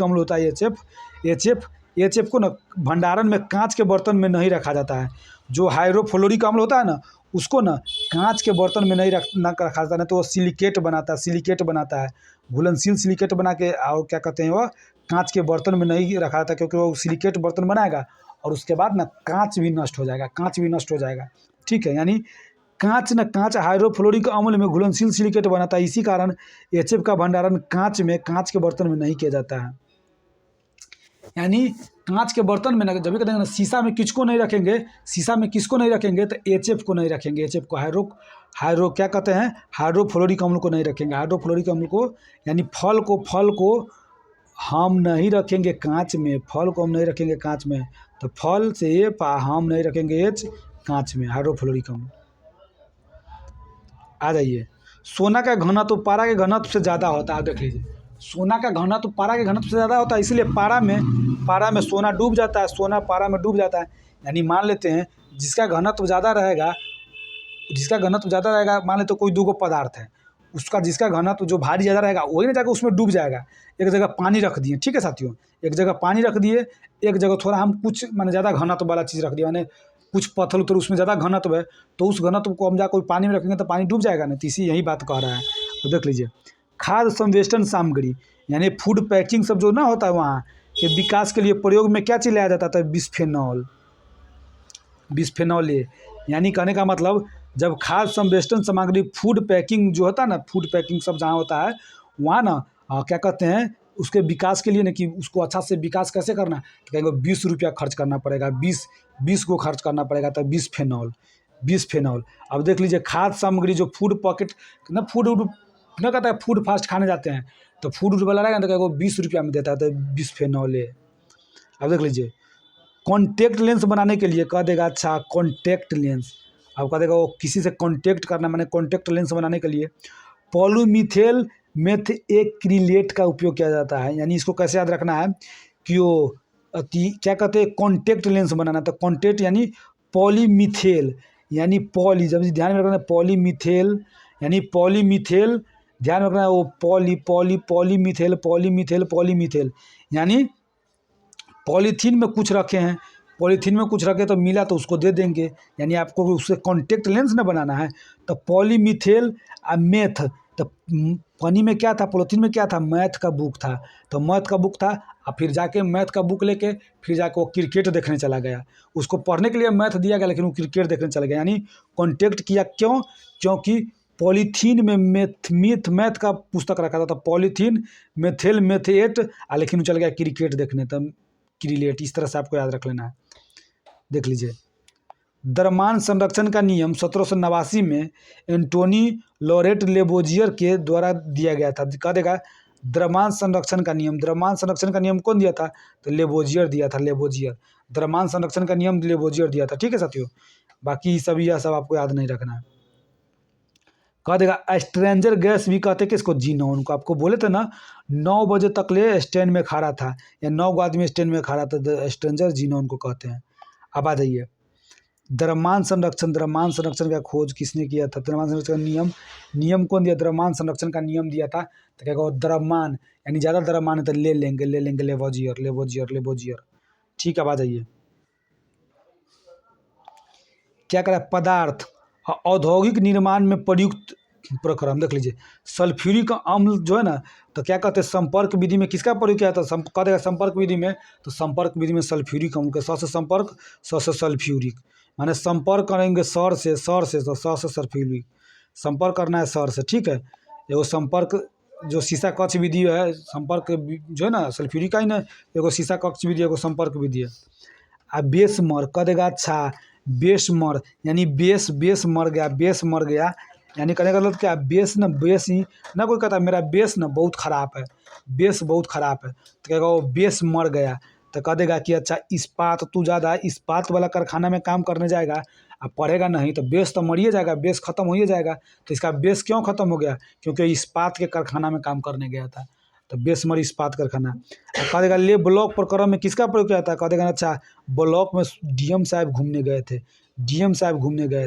अम्ल होता है। HF को ना भंडारण में कांच के बर्तन में नहीं रखा जाता है। जो हाइड्रोफ्लोरिक अम्ल होता है ना, उसको ना कांच के बर्तन में नहीं रखा जाता है, तो वो सिलिकेट बनाता है, घुलनशील सिलिकेट बना के, और क्या कहते हैं, वह कांच के बर्तन में नहीं रखा जाता, क्योंकि वो सिलिकेट बर्तन बनाएगा और उसके बाद ना कांच भी नष्ट हो जाएगा। ठीक है, यानी कांच हाइड्रोफ्लोरिक अम्ल में घुलनशील सिलिकेट बनाता है। इसी कारण HF का भंडारण कांच के बर्तन में नहीं किया जाता है। यानी कांच के बर्तन में ना, जब भी कहते हैं ना शीशा में किसको नहीं रखेंगे, तो HF को नहीं रखेंगे। HF को हाइड्रो क्या कहते हैं? हाइड्रोफ्लोरिक अम्ल को नहीं रखेंगे। हाइड्रोफ्लोरिक अम्ल को, यानी फल को हम नहीं रखेंगे कांच में, तो फल से हम नहीं रखेंगे H, कांच में हाइड्रोफ्लोरिक अम्ल। आ जाइए, सोना का घनत्व पारा के घनत्व से ज़्यादा होता है। आप देख लीजिए, सोना का घनत्व पारा के घनत्व से ज़्यादा होता है, इसलिए पारा में सोना डूब जाता है, सोना पारा में डूब जाता है। यानी मान लेते हैं जिसका घनत्व ज़्यादा रहेगा, मान लेते कोई 2 गो पदार्थ है, उसका जिसका घनत्व जो भारी ज़्यादा रहेगा वही ना जाकर उसमें डूब जाएगा। एक जगह पानी रख दिए, ठीक है साथियों, एक जगह पानी रख दिए, एक जगह थोड़ा हम कुछ माने ज़्यादा घनत्व वाला चीज़ रख दिया, माने कुछ पत्थर उत्थर उसमें ज़्यादा घनत्व है, तो उस घनत्व को हम जाकर पानी में रखेंगे तो पानी डूब जाएगा ना। तो इसी यही बात कह रहा है। तो देख लीजिए, खाद्य संवेष्टन सामग्री यानी फूड पैकिंग सब जो ना होता है वहाँ के विकास के लिए प्रयोग में क्या चीज़ लाया जाता था? Bisphenol A. यानी कहने का मतलब जब खाद्य संवेष्टन सामग्री फूड पैकिंग जो होता है ना, फूड पैकिंग सब जहाँ होता है वहाँ ना क्या कहते हैं उसके विकास के लिए ना कि उसको अच्छा से विकास कैसे करना है, तो कहेंगे 20 रुपया खर्च करना पड़ेगा, 20 को खर्च करना पड़ेगा, तो बिस्फेनॉल। अब देख लीजिए खाद्य सामग्री जो फूड पॉकेट ना, फूड ना कहता है फूड फास्ट खाने जाते हैं तो फूड वाला रहेगा तो कहेगा 20 रुपया में देता है, तो बिस्फेनॉल ए। अब देख लीजिए कॉन्टैक्ट लेंस बनाने के लिए कह देगा, अच्छा कॉन्टैक्ट लेंस, अब कह देगा वो किसी से कॉन्टैक्ट करना, मैंने कॉन्टैक्ट लेंस बनाने के लिए पॉलीमिथेल मेथ एक्रिलेट का उपयोग किया जाता है। यानी इसको कैसे याद रखना है कि वो क्या कहते हैं कॉन्टैक्ट लेंस बनाना, तो कॉन्टैक्ट यानी पॉलीमिथेल, यानी पॉली, जब ध्यान में रखना है पॉलीमिथेल, यानी पॉलीमिथेल, ध्यान रखना है वो पॉलीमिथेल, यानी पॉलीथीन में कुछ रखे हैं, पॉलीथीन में कुछ रखे तो मिला तो उसको दे देंगे, यानी आपको उससे कॉन्टैक्ट लेंस ना बनाना है। तो पॉलीमिथेल मेथ, तो पानी में क्या था, पॉलीथीन में क्या था, मैथ का बुक था, तो मैथ का बुक था, और फिर जाके मैथ का बुक लेके फिर जाके वो क्रिकेट देखने चला गया। उसको पढ़ने के लिए मैथ दिया गया लेकिन वो क्रिकेट देखने चला गया, यानी कॉन्टैक्ट किया। क्यों? क्योंकि पॉलीथीन में मैथ का पुस्तक रखा था, तो पॉलीथीन मेथेल मेथेट, लेकिन वो चल गया क्रिकेट देखने, तो क्रिलेट। इस तरह से आपको याद रख लेना है। देख लीजिए द्रव्यमान संरक्षण का नियम 1789 में एंटोनी लॉरेट लेबोजियर के द्वारा दिया गया था। कह देगा द्रव्यमान संरक्षण का नियम कौन दिया था? तो लेबोजियर दिया था, द्रव्यमान संरक्षण का नियम लेबोजियर दिया था। ठीक है साथियों, बाकी सब यह सब आपको याद नहीं रखना है। कह देगा स्ट्रेंजर गैस भी कहते कि इसको जीनोन को, आपको बोले थे ना 9 बजे तक ले स्टैंड में खड़ा था, या 9 आदमी स्टैंड में खड़ा था, स्ट्रेंजर जीनोन को कहते हैं। अब आ जाइए द्रव्यमान संरक्षण का खोज किसने किया था? द्रव्यमान संरक्षण का नियम कौन दिया? द्रव्यमान संरक्षण का नियम दिया था, तो क्या कहो द्रव्यमान, यानी ज़्यादा द्रव्यमान है तो ले लेंगे लेबोजियर। ठीक है, अब आ जाइए क्या करा पदार्थ औद्योगिक निर्माण में प्रयुक्त प्रक्रम। देख लीजिए सल्फ्यूरिक अम्ल जो है ना, तो क्या कहते हैं संपर्क विधि में किसका प्रयोग किया था? कह देगा संपर्क विधि में, तो संपर्क विधि में सल्फ्यूरिक अम्ल के, स से संपर्क, स से सल्फ्यूरिक, माने संपर्क करेंगे सर से तो स से सल्फ्यूरिक, संपर्क करना है सर से। ठीक है, एगो संपर्क जो शीशा कक्ष विधि है, संपर्क जो है ना सल्फ्यूरिक का ही ना, एगो शीशा कक्ष विधि, एगो संपर्क विधि है। आ बेसमर कह देगा, अच्छा बेसमर यानी बेस मर गया, यानी कहने का मतलब क्या, बेस ही ना, कोई कहता है मेरा बेस ना बहुत ख़राब है, तो कहेगा वो बेस मर गया, तो कह देगा कि अच्छा इस्पात, तू ज़्यादा इस्पात वाला कारखाना में काम करने जाएगा, अब पढ़ेगा नहीं तो बेस तो मरिए जाएगा, बेस ख़त्म हो ही जाएगा। तो इसका बेस क्यों ख़त्म हो गया? क्योंकि इस्पात के कारखाना में काम करने गया था, तो बेसमर इस्पात कारखाना। कह देगा ले ब्लॉक प्रकरण में किसका प्रयोग किया था? कह देगा अच्छा ब्लॉक में डीएम साहब घूमने गए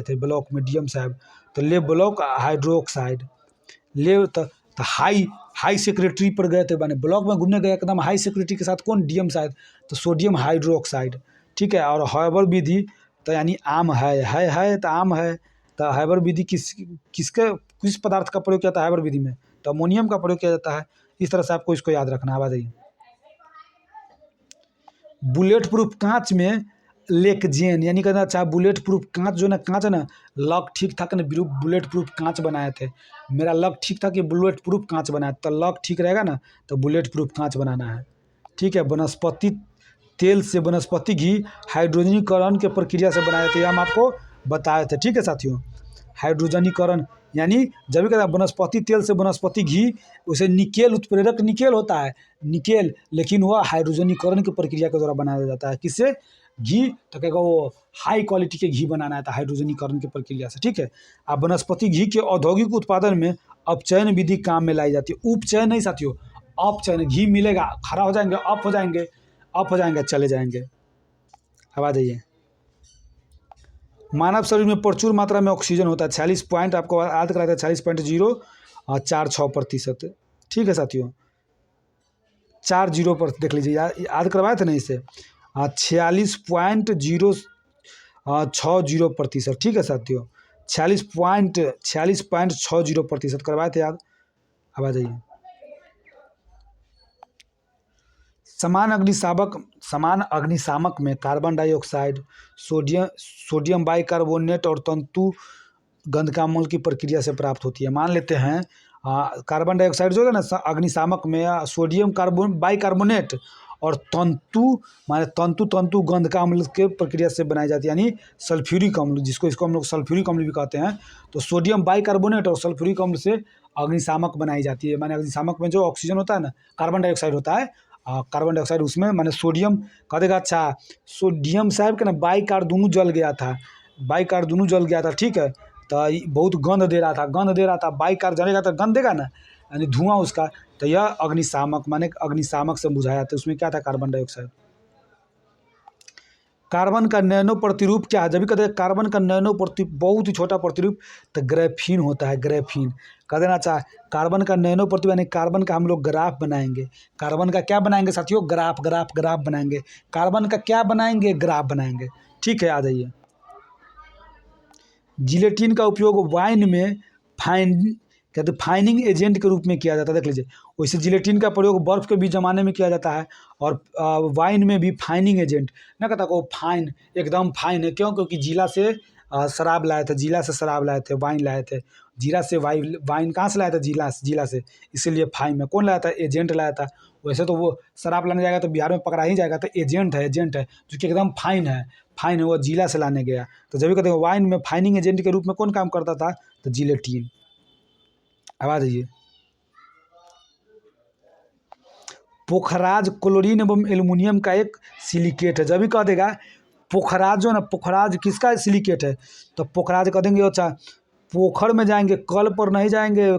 थे, ब्लॉक में डीएम साहब, तो ले ब्लॉक हाइड्रोक्साइड, ले तो हाई सेक्रेटरी पर गए थे, माने ब्लॉक में घूमने गए एकदम हाई सेक्रेटरी के साथ, कौन? डीएम साहब, तो सोडियम हाइड्रोक्साइड। ठीक है, और हैबर विधि तो यानी आम है तो आम है, तो हैबर विधि किस पदार्थ का प्रयोग किया था हैबर विधि में? तो अमोनियम का प्रयोग किया जाता है। इस तरह से आपको इसको याद रखना है। आ जाइए बुलेट प्रूफ कांच में लेकजेन, यानी कहना अच्छा बुलेट प्रूफ कांच जो ना, कांच है ना, लक ठीक था कि बुलेट प्रूफ कांच बनाए थे, मेरा लक ठीक था कि बुलेट प्रूफ कांच बनाया, तो लक ठीक रहेगा ना, तो बुलेट प्रूफ कांच बनाना है। ठीक है, वनस्पति तेल से वनस्पति घी हाइड्रोजनीकरण के प्रक्रिया से बनाए थे, हम आपको बताए थे। ठीक है साथियों, हाइड्रोजनीकरण यानी जब भी कहता है वनस्पति तेल से वनस्पति घी, उसे निकेल उत्प्रेरक निकेल होता है, निकेल, लेकिन वह हाइड्रोजनीकरण की प्रक्रिया के द्वारा बनाया जाता है। किससे? घी तो कहेगा वो हाई क्वालिटी के घी बनाना है तो हाइड्रोजनीकरण की प्रक्रिया से, ठीक है। अब वनस्पति घी के औद्योगिक उत्पादन में अपचयन विधि काम में लाई जाती है। उपचयन नहीं साथियों, अपचयन। घी मिलेगा, खड़ा हो जाएंगे, अप हो जाएंगे, अप हो जाएंगे, चले जाएंगे। अब आ जाइए, मानव शरीर में प्रचुर मात्रा में ऑक्सीजन होता है। 46 पॉइंट आपको याद कराया था, 46.046%, ठीक है साथियों। 40 पर देख लीजिए, याद करवाए थे ना इसे। 46.060%, ठीक है साथियों। 46.60% करवाए थे याद। अब आ जाइए, समान अग्निशामक में कार्बन डाइऑक्साइड, सोडियम बाइकार्बोनेट और तंतु गंधकाम्ल की प्रक्रिया से प्राप्त होती है। मान लेते हैं कार्बन डाइऑक्साइड जो है ना अग्निशामक में सोडियम बाइकार्बोनेट और तंतु गंधक अम्ल के प्रक्रिया से बनाई जाती है, यानी सल्फ्यूरिक अम्ल, इसको हम लोग सल्फ्यूरिक अम्ल भी कहते हैं। तो सोडियम बाइकार्बोनेट और सल्फ्यूरिक अम्ल से अग्निशामक बनाई जाती है। माने अग्निशामक में जो ऑक्सीजन होता है ना, कार्बन डाइऑक्साइड होता है, कार्बन डाइऑक्साइड उसमें माने सोडियम कह देगा। अच्छा, सोडियम साहब के ना बाइकार दोनों जल गया था, ठीक है। तो बहुत गंध दे रहा था, बाइकार जलेगा तो गंध देगा ना, यानी धुआं उसका। तो यह अग्निशामक, माने अग्निशामक से बुझाया था। उसमें क्या था, कार्बन डाइऑक्साइड। कार्बन का नैनो प्रतिरूप क्या है, जब भी कहते हैं कार्बन का नैनो प्रतिरूप, बहुत ही छोटा प्रतिरूप, तो ग्रेफीन होता है। ग्रेफीन कह देना चाह, कार्बन का नैनो प्रतिरूप यानी कार्बन का हम लोग ग्राफ बनाएंगे। कार्बन का क्या बनाएंगे साथियों, ग्राफ बनाएंगे। कार्बन का क्या बनाएंगे, ग्राफ बनाएंगे, ठीक है। आ जाइए, जिलेटिन का उपयोग वाइन में फाइनिंग एजेंट के रूप में किया जाता है। देख लीजिए, वैसे जिलेटिन का प्रयोग बर्फ़ के भी ज़माने में किया जाता है, और वाइन में भी फाइनिंग एजेंट ना कहता को फाइन, एकदम फाइन है। क्यों, क्योंकि जिला से शराब लाए थे, वाइन लाए थे। जीरा से वाइन कहाँ से लाया था, जिला से, इसीलिए फाइन में कौन लाया था, एजेंट लाया था। वैसे तो वो शराब लाने जाएगा तो बिहार में पकड़ा ही जाएगा, तो एजेंट है जो कि एकदम फाइन है, वो जिला से लाने गया। तो जब भी कहते हैं वाइन में फाइनिंग एजेंट के रूप में कौन काम करता था, तो जिलेटिन। अब आ जाइए, पोखराज क्लोरीन एवं एल्युमिनियम का एक सिलिकेट है। जब भी कह देगा पोखराज जो है ना, पोखराज किसका सिलिकेट है, तो पोखराज कह देंगे। अच्छा, पोखर में जाएंगे, कल पर नहीं जाएंगे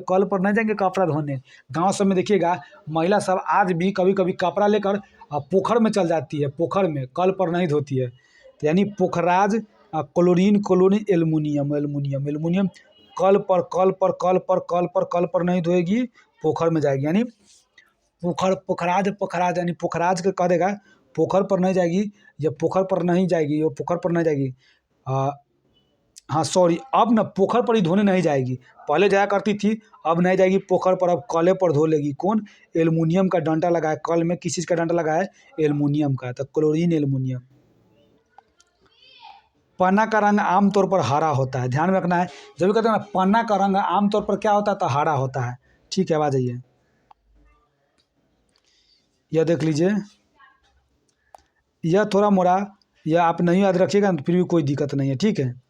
कपड़ा धोने। गांव सब में देखिएगा, महिला सब आज भी कभी कभी कपड़ा लेकर पोखर में चल जाती है, पोखर में, कल पर नहीं धोती है। तो यानी पोखराज क्लोरीन एल्युमिनियम कल पर नहीं धोएगी, पोखर में जाएगी। यानी पोखराज यानी पोखराज के कह देगा पोखर पर नहीं जाएगी, या पोखर पर नहीं जाएगी। हाँ सॉरी, अब ना पोखर पर ही धोने नहीं जाएगी, पहले जाया करती थी, अब नहीं जाएगी पोखर पर, अब कले पर धो लेगी। कौन, एल्युमिनियम का डंटा लगा है कल में। किस चीज़ का डंटा लगा है, एल्युमिनियम का, तो क्लोरीन एल्युमिनियम। पन्ना का रंग आमतौर पर हरा होता है, ध्यान में रखना है। जब भी कहते हैं ना पन्ना का रंग आमतौर पर क्या होता है, तो हरा होता है, ठीक है। आ जाइए, यह देख लीजिए, यह थोड़ा मोड़ा, यह आप नहीं याद रखिएगा तो फिर भी कोई दिक्कत नहीं है, ठीक है।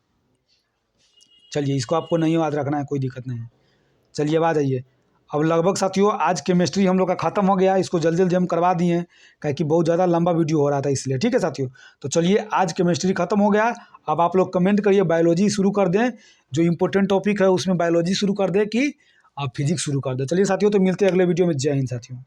चलिए, इसको आपको नहीं याद रखना है, कोई दिक्कत नहीं है। चलिए, अब आ जाइए। अब लगभग साथियों आज केमिस्ट्री हम लोग का ख़त्म हो गया। इसको जल्दी जल्दी हम करवा दिए हैं, क्योंकि बहुत ज़्यादा लंबा वीडियो हो रहा था इसलिए, ठीक है साथियों। तो चलिए, आज केमिस्ट्री ख़त्म हो गया। अब आप लोग कमेंट करिए, बायोलॉजी शुरू कर दें, जो इंपॉर्टेंट टॉपिक है उसमें बायोलॉजी शुरू कर दें कि फिजिक्स शुरू कर दें। चलिए साथियों, तो मिलते हैं अगले वीडियो में। जय हिंद साथियों।